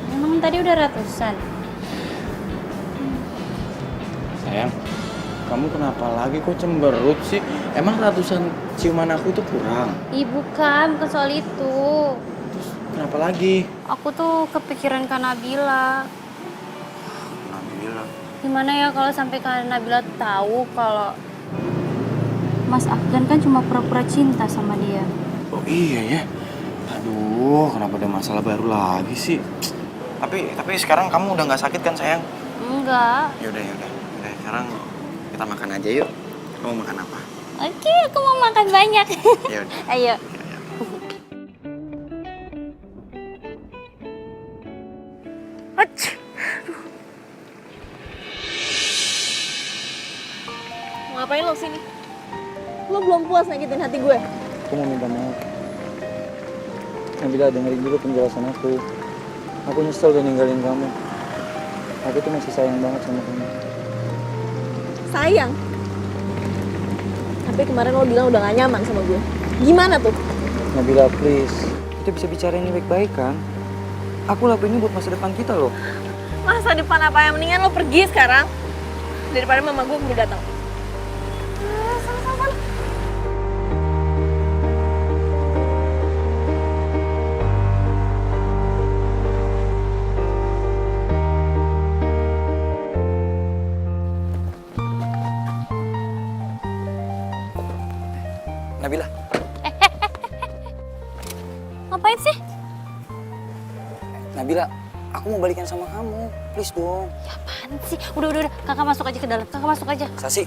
Emang tadi udah ratusan? Sayang, kamu kenapa lagi kok cemberut sih? Emang ratusan ciuman aku tuh kurang? Ih, bukan soal itu. Kenapa lagi? Aku tuh kepikiran Kak Nabila. Nabila. Gimana ya kalau sampai Kak Nabila tahu kalau Mas Afgan kan cuma pura-pura cinta sama dia. Oh iya ya. Aduh, kenapa ada masalah baru lagi sih? Tapi sekarang kamu udah nggak sakit kan sayang? Enggak. Yaudah. Sekarang kita makan aja yuk. Kamu makan apa? Oke, aku mau makan banyak. Yaudah. Ayo. Ngapain lo sini? Lo belum puas nyakitin hati gue? Aku mau minta maaf. Nabila, dengerin dulu penjelasan aku. Aku nyesel udah ninggalin kamu. Aku tuh masih sayang banget sama kamu. Sayang? Tapi kemarin lo bilang udah gak nyaman sama gue. Gimana tuh? Nabila, please. Kita bisa bicara ini baik-baik kan? Aku lakuin ini buat masa depan kita loh. Masa depan apa yang mendingan lo pergi sekarang? Daripada mama gue keburu datang. Sama-sama. Nabila, Ngapain sih? Nabila, aku mau balikan sama kamu. Please dong. Ya apaan sih? Udah. Kakak masuk aja ke dalam. Kakak masuk aja. Sasi,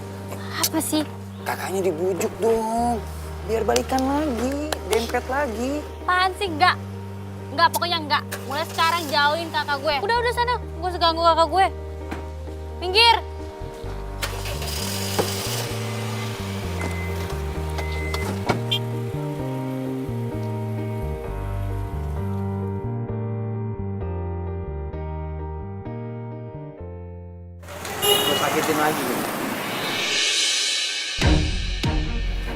Apa sih? kakaknya dibujuk dong. Biar balikan lagi, dempet lagi. Apaan sih? Enggak, pokoknya enggak. Mulai sekarang jauhin kakak gue. Udah sana. Gue seganggu kakak gue. Pinggir. Lo sakitin lagi.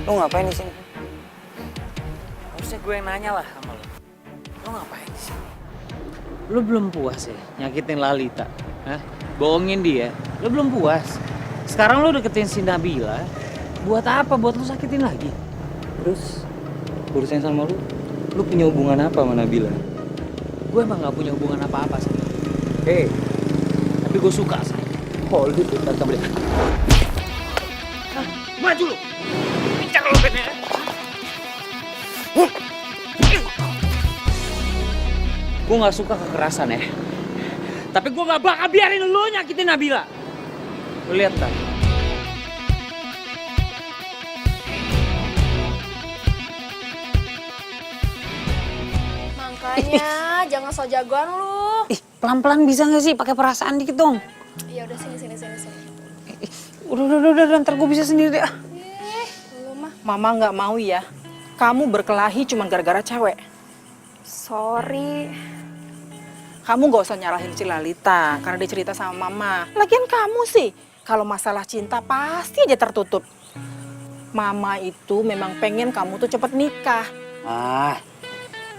Lo ngapain di sini? Harusnya gue yang nanya lah sama lo. Lo ngapain di sini? Lo belum puas ya nyakitin Lalita? Hah? Bohongin dia? Lo belum puas? Sekarang lo deketin si Nabila. Buat apa? Buat lo sakitin lagi? Terus, urusan sama lu punya hubungan apa sama Nabila? Gue emang gak punya hubungan apa-apa sama dia. Hei, Tapi gue suka sama dia. hold it, kita boleh. Maju lo! Pincang lo bednya. Gue gak suka kekerasan ya. Tapi gue gak bakal biarin lo nyakitin Nabila. Lo lihat kan? Makanya jangan so jagoan lu. Ih, pelan-pelan bisa gak sih? Pakai perasaan dikit dong. Ya udah sini. Udah, ntar gue bisa sendiri deh. Mama nggak mau ya. Kamu berkelahi cuma gara-gara cewek. Sorry. Kamu nggak usah nyalahin si Lalita karena dia cerita sama Mama. Lagian kamu sih, kalau masalah cinta pasti aja tertutup. Mama itu memang pengen kamu tuh cepet nikah. Ah,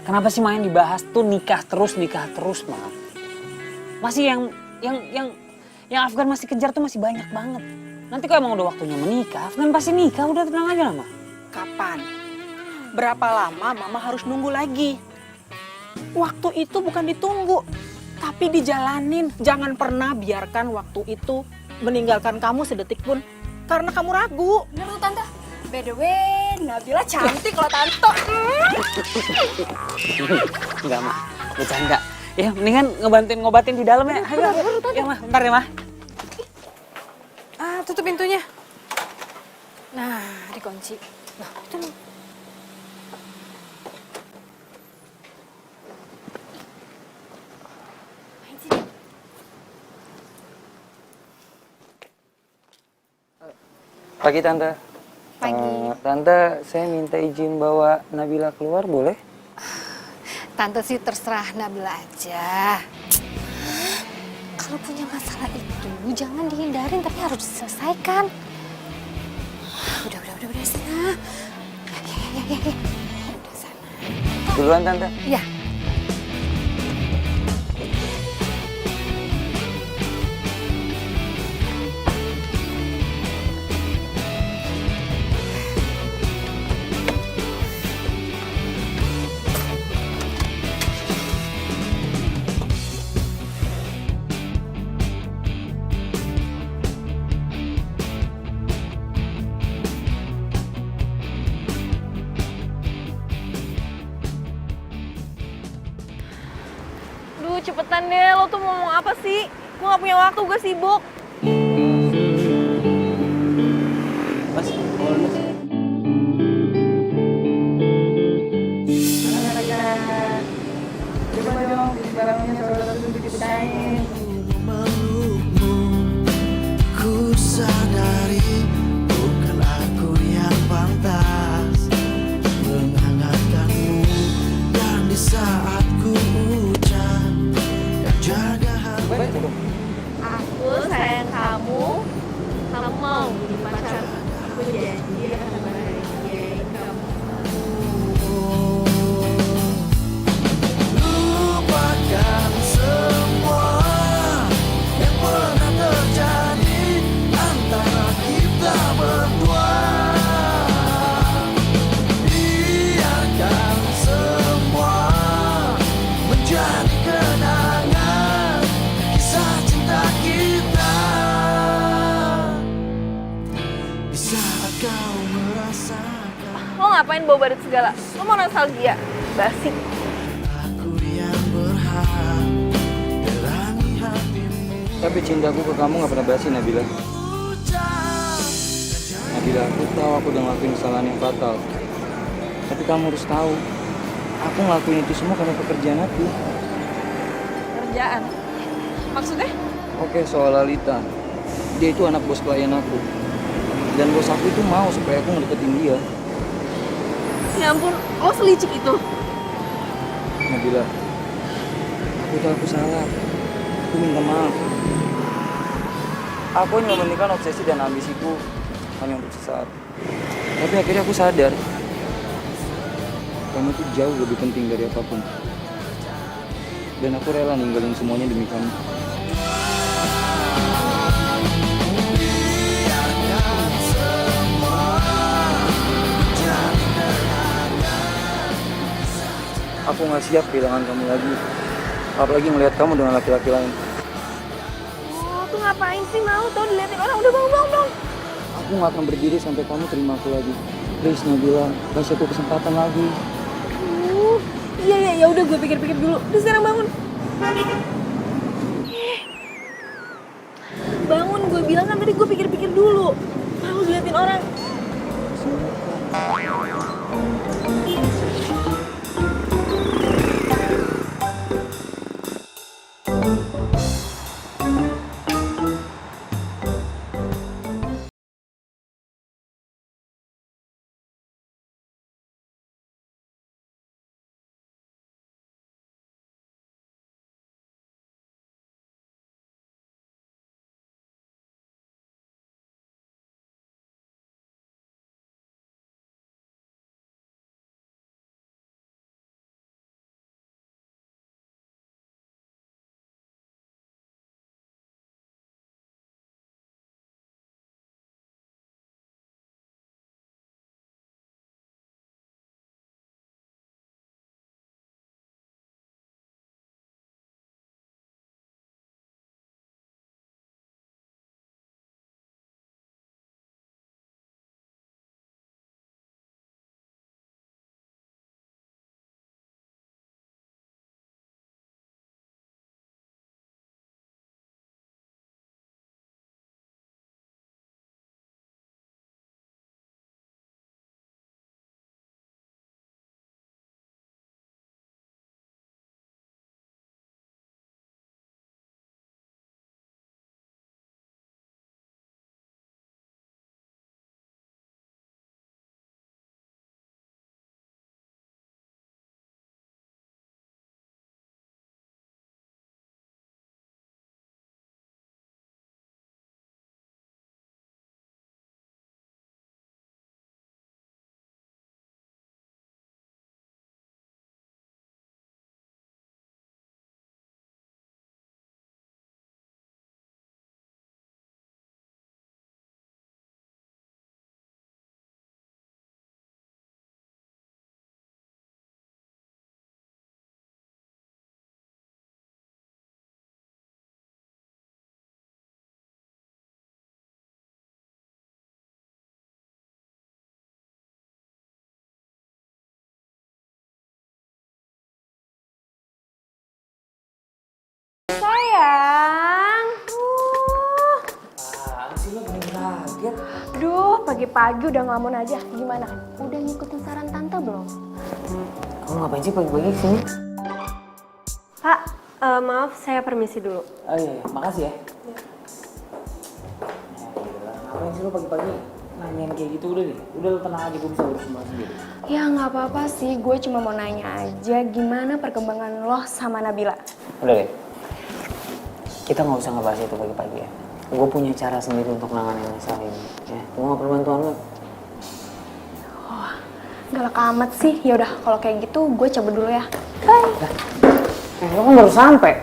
kenapa sih main dibahas tuh nikah terus, Mak? Masih yang Afgan masih kejar tuh masih banyak banget. Nanti kalau emang udah waktunya menikah, Afnan pasti nikah. Udah tenang aja lah, Ma. Kapan? Berapa lama mama harus nunggu lagi? Waktu itu bukan ditunggu, tapi dijalanin. Jangan pernah biarkan waktu itu meninggalkan kamu sedetik pun karena kamu ragu. Bener tuh Tante. By the way, Nabila cantik loh Tante. Enggak, Ma. Bercanda. Ya, mendingan ngebantuin ngobatin di dalam ya. Ayo, ya, Ma. Bentar ya, Ma. Tutup pintunya. Nah, dikunci. Nah, itu nih. Pagi Tante. Pagi. Tante, saya minta izin bawa Nabila keluar, boleh? Tante sih terserah Nabila aja. Kalau punya masalah itu jangan dihindarin tapi harus diselesaikan. Udah sana. Ya. Udah sana. Duluan Tante. Ya. Duh, cepetan deh. Lo tuh mau ngomong apa sih? Gue gak punya waktu, gue sibuk. Mas, coba dong, barangnya satu-satu dipisahin. Memelukmu, ku sadari bukan aku yang pantas menghangatkanmu, dan di saat ku ucap dan jaga hati. Aku sayang kamu. Kamu mau jadi pacar. Aku janji akan bahagiain kamu. Lupakan semua yang pernah terjadi antara kita berdua. Biarkan semua menjadi kenangan kisah cinta kita. Di saat kau merasakan Lo ngapain bawa badut segala? Lo mau nostalgia? Basi. aku yang berhak terangi hatimu. Tapi cintaku ke kamu gak pernah basi, Nabila. Nabila, aku tahu aku udah ngelakuin kesalahan yang fatal. Tapi kamu harus tahu, aku ngelakuin itu semua karena pekerjaan aku. Kerjaan. Maksudnya? Oke, soal Lalita. Dia itu anak bos klien aku. Dan bos aku itu mau supaya aku ngedeketin dia. Ya ampun, lo selicik itu. Nabila, aku tahu aku salah. Aku minta maaf. Aku hanya mementingkan obsesi dan ambisiku hanya untuk sesaat. Tapi akhirnya aku sadar, kamu tuh jauh lebih penting dari apapun. Dan aku rela ninggalin semuanya demi kamu. Aku nggak siap kehilangan kamu lagi. Apalagi melihat kamu dengan laki-laki lain. Lo tuh ngapain sih mau tau diliatin orang? Udah bangun. Aku nggak akan berdiri sampai kamu terima aku lagi. Please Nabila, kasih aku kesempatan lagi. Iya, ya udah gue pikir-pikir dulu. Udah sekarang bangun. Bangun, gue bilang kan tadi gue pikir-pikir dulu. Malu diliatin orang. Sayang. Apaan sih lo bener kaget? Duh, pagi-pagi udah ngelamun aja. Gimana? Udah ngikutin saran tante belum? Kamu ngapain sih pagi-pagi kesini? Pak, maaf saya permisi dulu. Oh iya, makasih ya. Ngapain sih lo pagi-pagi nanyain kayak gitu? Udah deh, udah lo tenang aja, gue bisa urus semua sendiri. Ya nggak apa-apa sih, gue cuma mau nanya aja gimana perkembangan lo sama Nabila. Udah deh, kita nggak usah ngebahas itu pagi-pagi ya. Gue punya cara sendiri untuk nanganin masalah ini. Ya, gue nggak perlu bantuan lo. Galak amat sih. Ya udah, kalau kayak gitu gue cabut dulu ya. Bye. Lo kan baru sampai.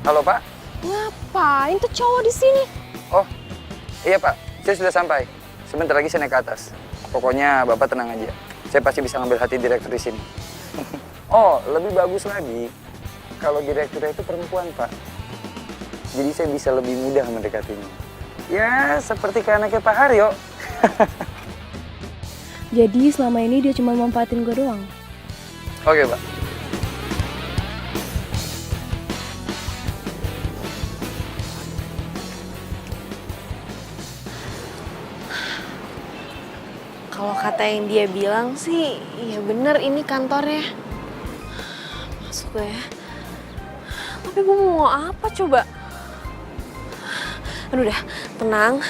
Halo Pak. Ngapain tuh cowok di sini? Oh, iya Pak. Saya sudah sampai. Sebentar lagi saya naik ke atas. Pokoknya Bapak tenang aja. Saya pasti bisa ngambil hati direktur di sini. Oh, lebih bagus lagi kalau direkturnya itu perempuan, Pak. Jadi saya bisa lebih mudah mendekatinya. Ya, seperti kayak anaknya Pak Haryo. Jadi selama ini dia cuma manfaatin gue doang? Oke, Pak. Kalau kata yang dia bilang sih, ya bener ini kantornya. Masuk gue ya. Tapi gue mau apa coba? Aduh dah, tenang,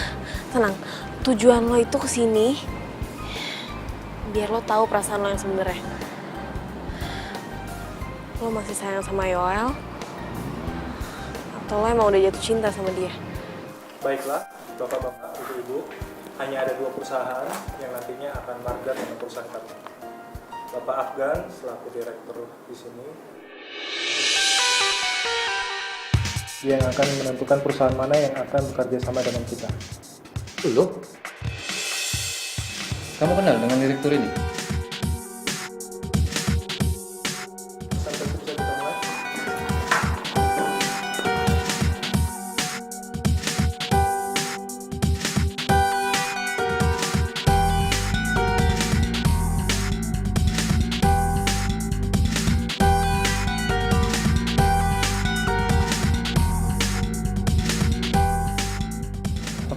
tenang. Tujuan lo itu kesini biar lo tahu perasaan lo yang sebenarnya. Lo masih sayang sama Yoel? Atau lo emang udah jatuh cinta sama dia? Baiklah, Bapak-Bapak, Ibu-Ibu, hanya ada 2 perusahaan yang nantinya akan market dengan perusahaan kami. Bapak Afgan selaku direktur di sini, dia yang akan menentukan perusahaan mana yang akan bekerja sama dengan kita. Loh? Kamu kenal dengan direktur ini? Sampai bisa kita mulai.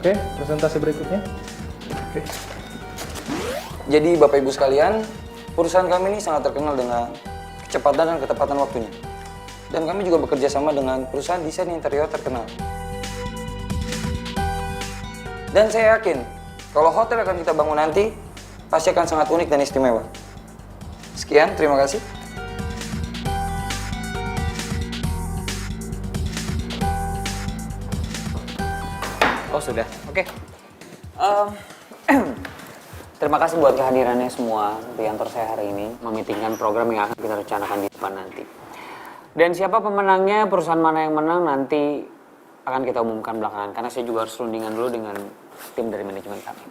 Oke, presentasi berikutnya. Oke. Jadi Bapak Ibu sekalian, perusahaan kami ini sangat terkenal dengan kecepatan dan ketepatan waktunya. Dan kami juga bekerja sama dengan perusahaan desain interior terkenal. Dan saya yakin, kalau hotel yang akan kita bangun nanti, pasti akan sangat unik dan istimewa. Sekian, terima kasih. Oh sudah, oke. Terima kasih buat kehadirannya semua di kantor saya hari ini, memitingkan program yang akan kita rencanakan di depan nanti. Dan siapa pemenangnya, perusahaan mana yang menang nanti akan kita umumkan belakangan, karena saya juga harus rundingan dulu dengan tim dari manajemen kami.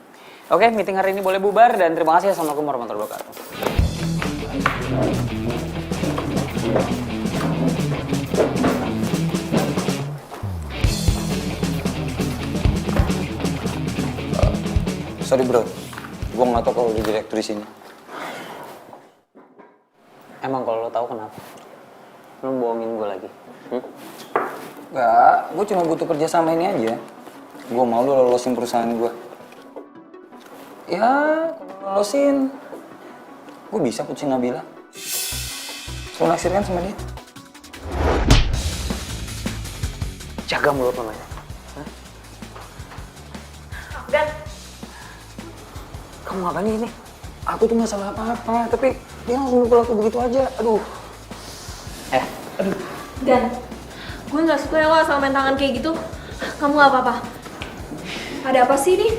Oke, meeting hari ini boleh bubar dan terima kasih. Assalamualaikum warahmatullahi wabarakatuh. Sorry bro, gue nggak tahu kalau jadi direktur di sini. Emang kalau lo tahu kenapa? Lo bohongin gue lagi? Nggak, gue cuma butuh kerja sama ini aja. Gue mau lo lolosin perusahaan gue. Ya, kalau lolosin, gue bisa putusin Nabila. Lo naksir kan sama dia? Jaga mulut lo, Maya. Dan Kamu ngapain ini? Aku tuh nggak salah apa-apa, tapi dia langsung mukul aku begitu aja. Aduh. Aduh. Dan gue nggak suka ya lo asal main tangan kayak gitu. Kamu nggak apa-apa. Ada apa sih ini?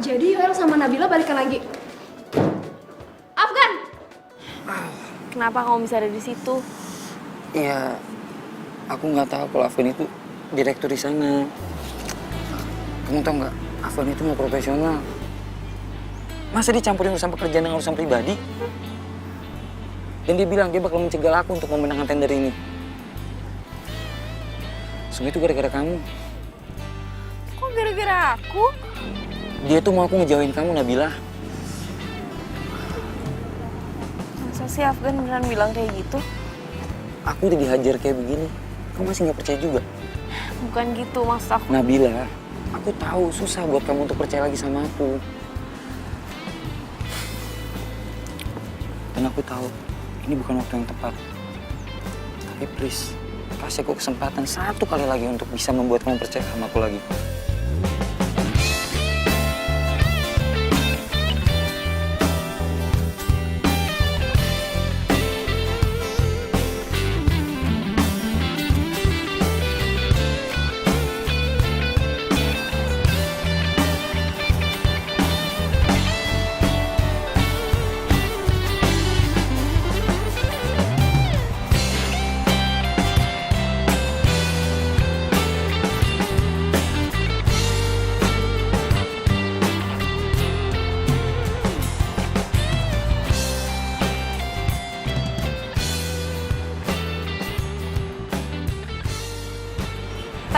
Jadi Yoel sama Nabila balikan lagi? Afgan! Kenapa kamu bisa ada di situ? Iya, aku nggak tahu kalau Afgan itu direktur di sana. Kamu tahu nggak? Afgan itu mau profesional. Masa dia campurin urusan pekerjaan dengan urusan pribadi? Dan dia bilang dia bakal mencegah aku untuk memenangkan tender ini. Semua itu gara-gara kamu. Kok gara-gara aku? Dia tuh mau aku ngejauhin kamu, Nabila. Masa sih Afgan beneran bilang kayak gitu? Aku udah dihajar kayak begini. Kamu masih nggak percaya juga? Bukan gitu maksud aku. Nabila, aku tahu susah buat kamu untuk percaya lagi sama aku. Dan aku tahu ini bukan waktu yang tepat. Tapi please, kasih aku kesempatan satu kali lagi untuk bisa membuat kamu percaya sama aku lagi.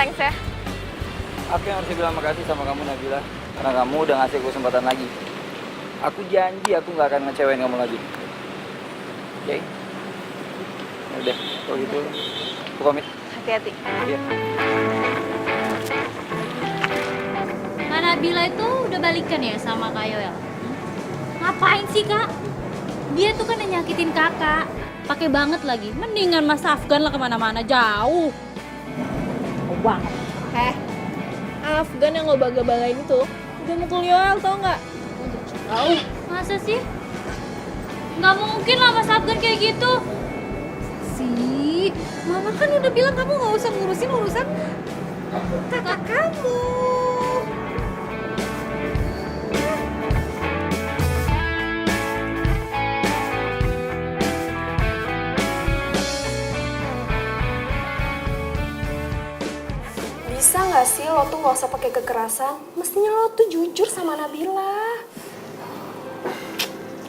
Thanks ya. Aku yang harus bilang makasih sama kamu, Nabila. Karena kamu udah ngasih aku kesempatan lagi. Aku janji aku nggak akan ngecewain kamu lagi. Oke? Ya udah, kalau gitu aku pamit. Hati-hati. Iya. Kak Nabila itu udah balikan ya sama Kak Yoel? Ngapain sih Kak? Dia tuh kan yang nyakitin kakak. Pakai banget lagi. Mendingan Mas Afgan lah kemana-mana jauh. Banget. Afgan yang ngebaga-bagain itu udah mukul Yoel, tau nggak? Tahu? Masa sih? Nggak mungkin lah Mas Afgan kayak gitu. Sih, Mama kan udah bilang kamu nggak usah ngurusin urusan kakak kamu. Bisa nggak sih lo tuh nggak usah pakai kekerasan? Mestinya lo tuh jujur sama Nabila.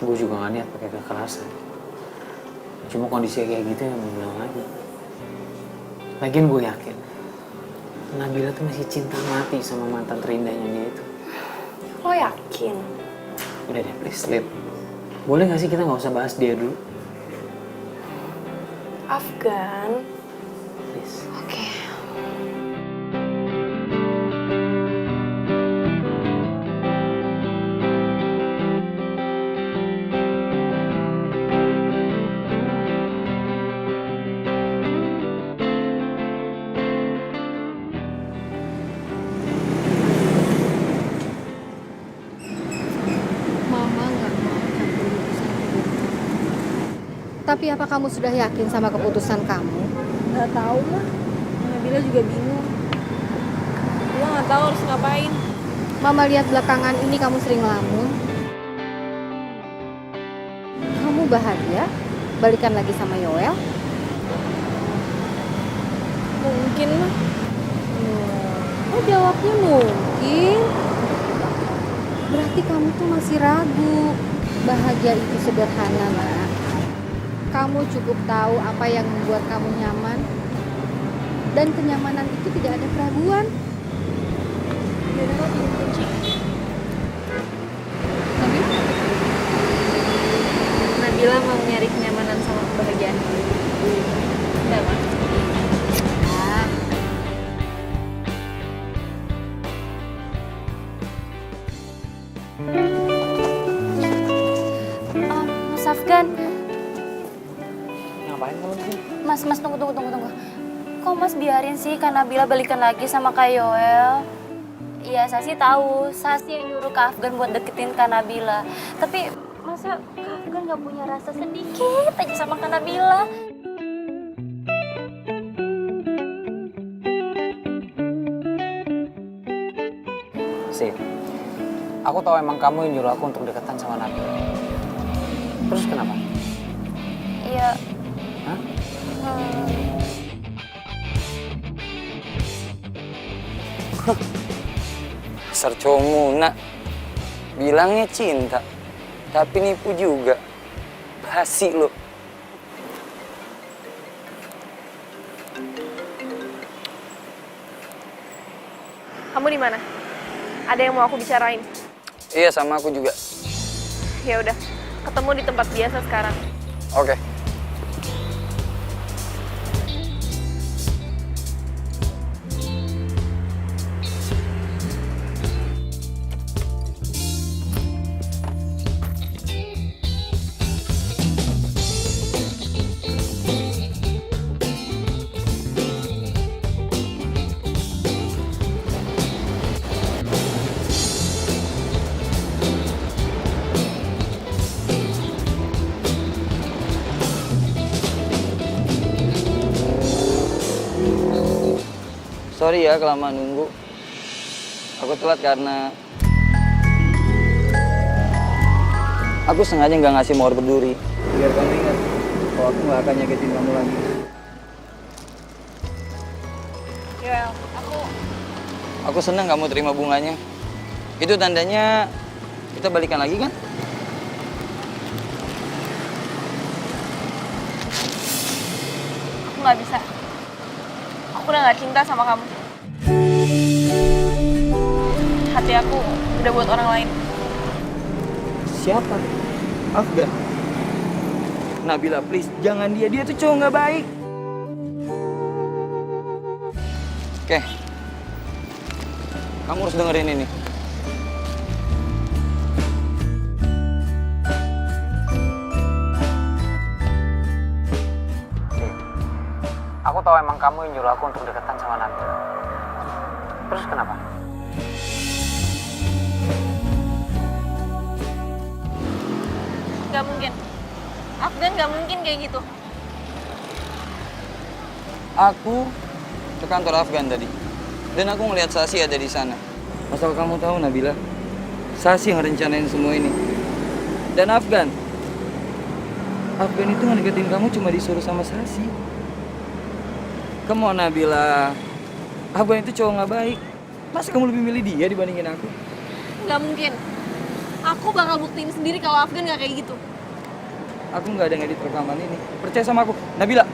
Gue juga gak niat pakai kekerasan. Cuma kondisi kayak gitu yang mau bilang lagi. Lagian gue yakin Nabila tuh masih cinta mati sama mantan terindahnya dia itu. Lo yakin? Udah deh, please, Lid. Boleh gak sih kita gak usah bahas dia dulu? Afgan. Please. Oke. Mama nggak mau campur urusan hidup kamu. Tapi apa kamu sudah yakin sama keputusan kamu? Nggak tahu mah. Nabila juga bingung. Dia nggak tahu harus ngapain. Mama lihat belakangan ini kamu sering ngelamun. Kamu bahagia? Balikan lagi sama Yoel? Mungkin mah. Oh jawabnya mungkin. Berarti kamu tuh masih ragu. Bahagia itu sederhana, Nak. Kamu cukup tahu apa yang membuat kamu nyaman. Dan kenyamanan itu tidak ada keraguan. Yaudah lo pinjem kunci. Nabila mau nyari kenyamanan sama kebahagiaan. Udah, Ma. Mas Afgan, Ngapain kamu di sini? Mas tunggu. Kok Mas biarin sih Kak Nabila balikan lagi sama Kak Yoel? Iya, saya sih tahu. Saya sih yang nyuruh Kak Afgan buat deketin Kak Nabila. Tapi masa Kak Afgan gak punya rasa sedikit aja sama Kak Nabila? Sih, aku tahu emang kamu yang nyuruh aku untuk deketan sama Nabila. Terus kenapa? Iya. Hah? Dasar cowok muna. Bilangnya cinta, tapi nipu juga. Basi lo. Kamu di mana? Ada yang mau aku bicarain? Iya, sama aku juga. Ya udah, ketemu di tempat biasa sekarang. Oke. Sorry ya kelamaan nunggu. Aku telat karena aku sengaja nggak ngasih mawar berduri. Biar kamu ingat kalau aku nggak akan nyakitin kamu lagi. Yoel, Aku seneng kamu terima bunganya. Itu tandanya kita balikan lagi kan? aku nggak bisa. Aku udah nggak cinta sama kamu. Hati aku udah buat orang lain. Siapa? Afgan. Nabila, please, jangan dia. Dia tuh cowok nggak baik. Oke. Kamu harus dengerin ini. Aku tahu emang kamu yang nyuruh aku untuk deketan sama Nabila. Terus kenapa? Gak mungkin. Afgan gak mungkin kayak gitu. Aku ke kantor Afgan tadi. Dan aku ngeliat Sasi ada di sana. Asal kamu tahu, Nabila, Sasi yang rencanain semua ini. Dan Afgan itu ngedeketin kamu cuma disuruh sama Sasi. Come on, Nabila. Afgan itu cowok nggak baik. Masa kamu lebih milih dia dibandingin aku? Gak mungkin. Aku bakal buktiin sendiri kalau Afgan gak kayak gitu. Aku nggak ada ngedit rekaman ini. Percaya sama aku, Nabila.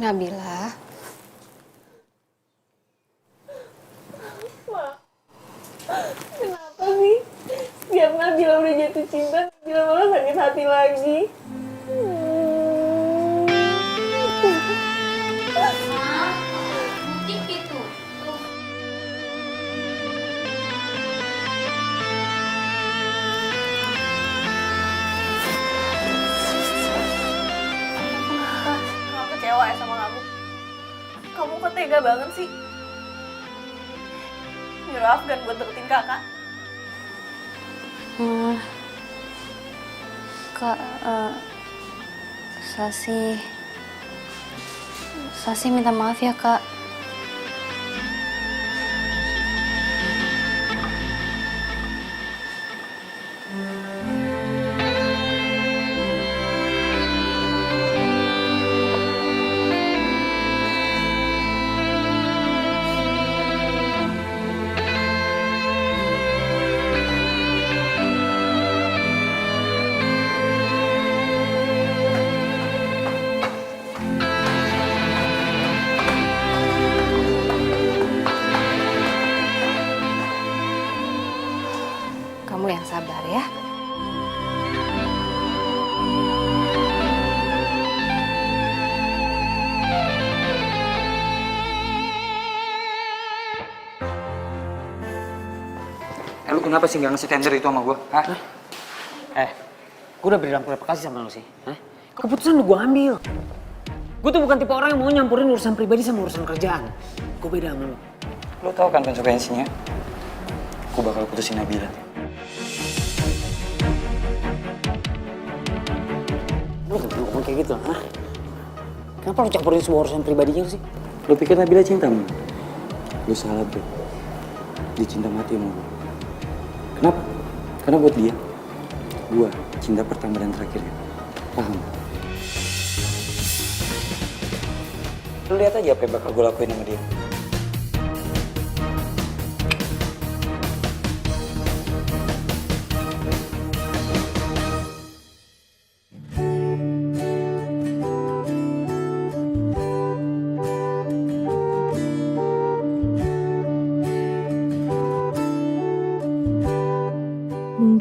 Nabila, Kenapa sih? Setiap Nabila udah jatuh cinta, Nabila malah sakit hati lagi. Butik itu. Aku kecewa ya sama kamu. Kamu kok tega banget sih? Nyuruh Afgan buat deketin kakak. Kak, Sasi minta maaf ya, Kak. Kamu yang sabar ya. Lu kenapa sih nggak ngasih tender itu sama gue? Hah? Gue udah beri berapa kasih sama lu sih? Hah? Keputusan udah gue ambil. Gue tuh bukan tipe orang yang mau nyampurin urusan pribadi sama urusan kerjaan. Gue beda sama lu. Lu tahu kan konsekuensinya? Gue bakal putusin Nabila. Lu gak perlu ngomong kayak gitu, hah? Kenapa lu campurin semua urusan pribadinya sih? Lu pikir Nabila cinta sama lu? Lu salah, bro. Dia cinta mati sama lu. Kenapa? Karena buat dia, gua cinta pertama dan terakhirnya. Paham? Lu lihat aja apa yang bakal gue lakuin sama dia.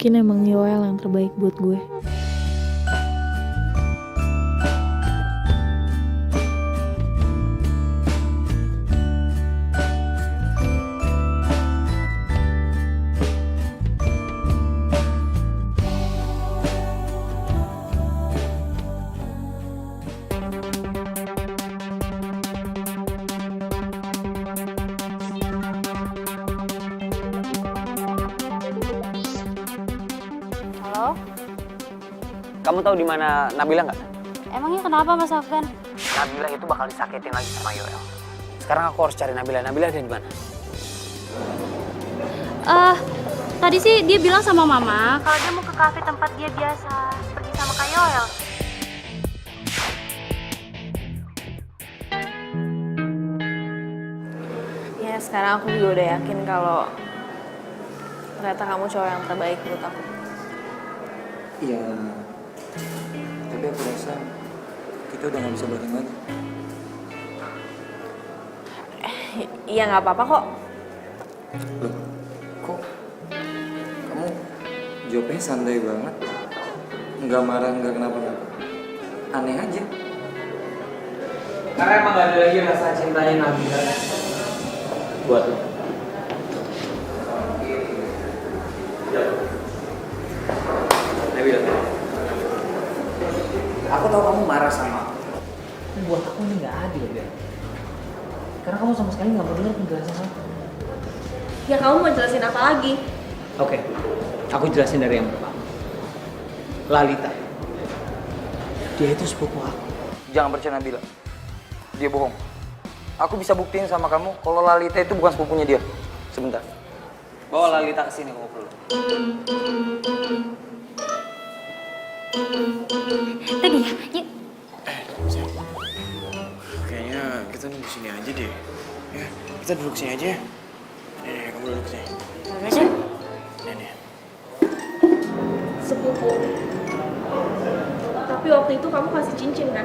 Mungkin emang Yoel yang terbaik buat gue. Halo? Kamu tahu di mana Nabila nggak? Emangnya kenapa, Mas Afgan? Nabila itu bakal disakitin lagi sama Yoel. Sekarang aku harus cari Nabila. Nabila ada di mana? Tadi sih dia bilang sama Mama kalau dia mau ke kafe tempat dia biasa pergi sama Kak Yoel. Ya sekarang aku juga udah yakin kalau ternyata kamu cowok yang terbaik buat aku. Iya. Tapi aku rasa kita udah gak bisa bareng lagi. Iya nggak apa-apa kok. Loh, kok kamu jawabnya santai banget? Nggak marah, nggak kenapa-napa. Aneh aja. Karena emang gak ada lagi rasa cintanya Nabila buat lo. Nabila, aku tahu kamu marah sama aku. Buat aku ini gak adil, ya. Karena kamu sama sekali gak mau dengar penjelasan aku. Ya kamu mau jelasin apa lagi? Oke, aku jelasin dari yang pertama. Lalita, dia itu sepupu aku. Jangan percaya Nabila. Dia bohong. Aku bisa buktiin sama kamu kalau Lalita itu bukan sepupunya dia. Sebentar. Bawa Lalita ke sini kalau perlu. Tadi ya, yuk. Kayaknya kita nunggu sini aja deh. Ya, kita duduk sini aja. Nih, kamu duduk sini. Nih. Sepupu. Tapi waktu itu kamu kasih cincin kan?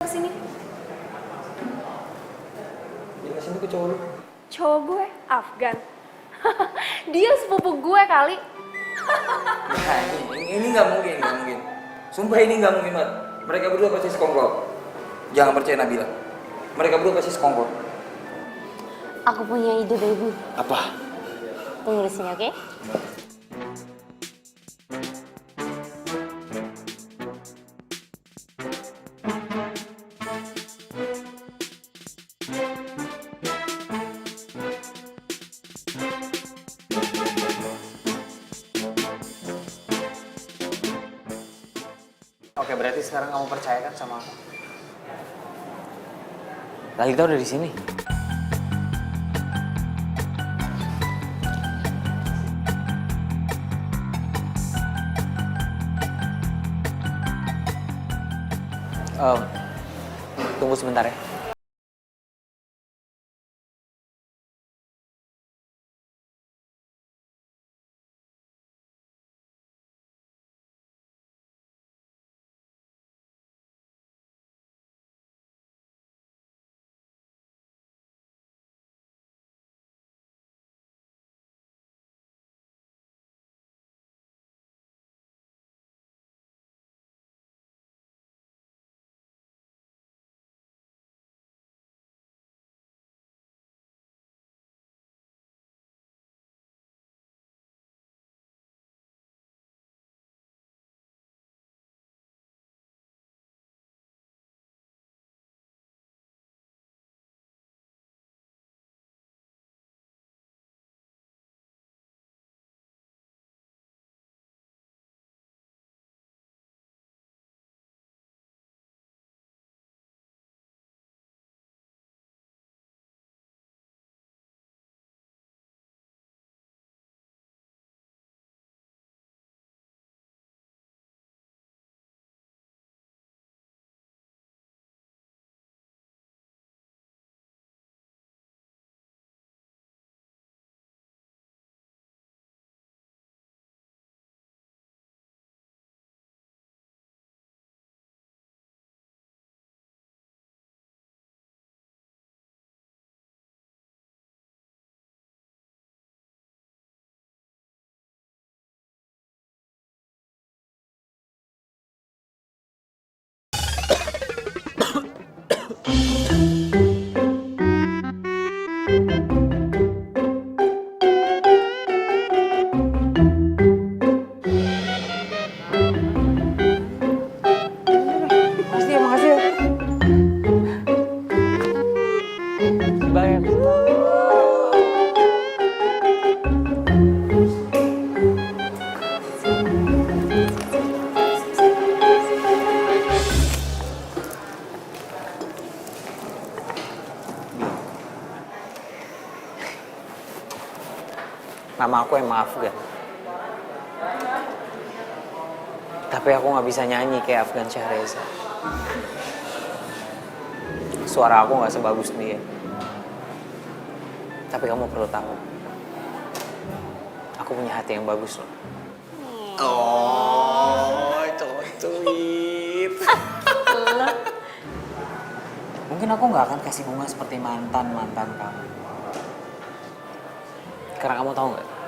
Kesini. Dia kasih ke cowok lu. Cowok gue, Afgan. Dia sepupu gue kali. Nah, ini nggak mungkin, nggak mungkin. Sumpah ini nggak mungkin banget. Mereka berdua pasti sekongkol. Jangan percaya Nabila. Mereka berdua pasti sekongkol. Aku punya ide, baby. Apa? Tunggu di sini, oke? Oke, berarti sekarang kamu percaya kan sama aku? Lalita udah di sini. Tunggu sebentar ya. Nama aku emang Afgan. Tapi aku nggak bisa nyanyi kayak Afgan Syahreza. Suara aku nggak sebagus dia. Tapi kamu perlu tahu, aku punya hati yang bagus loh. Oh, cocuit. Mungkin aku nggak akan kasih bunga seperti mantan kamu. Karena kamu tahu nggak?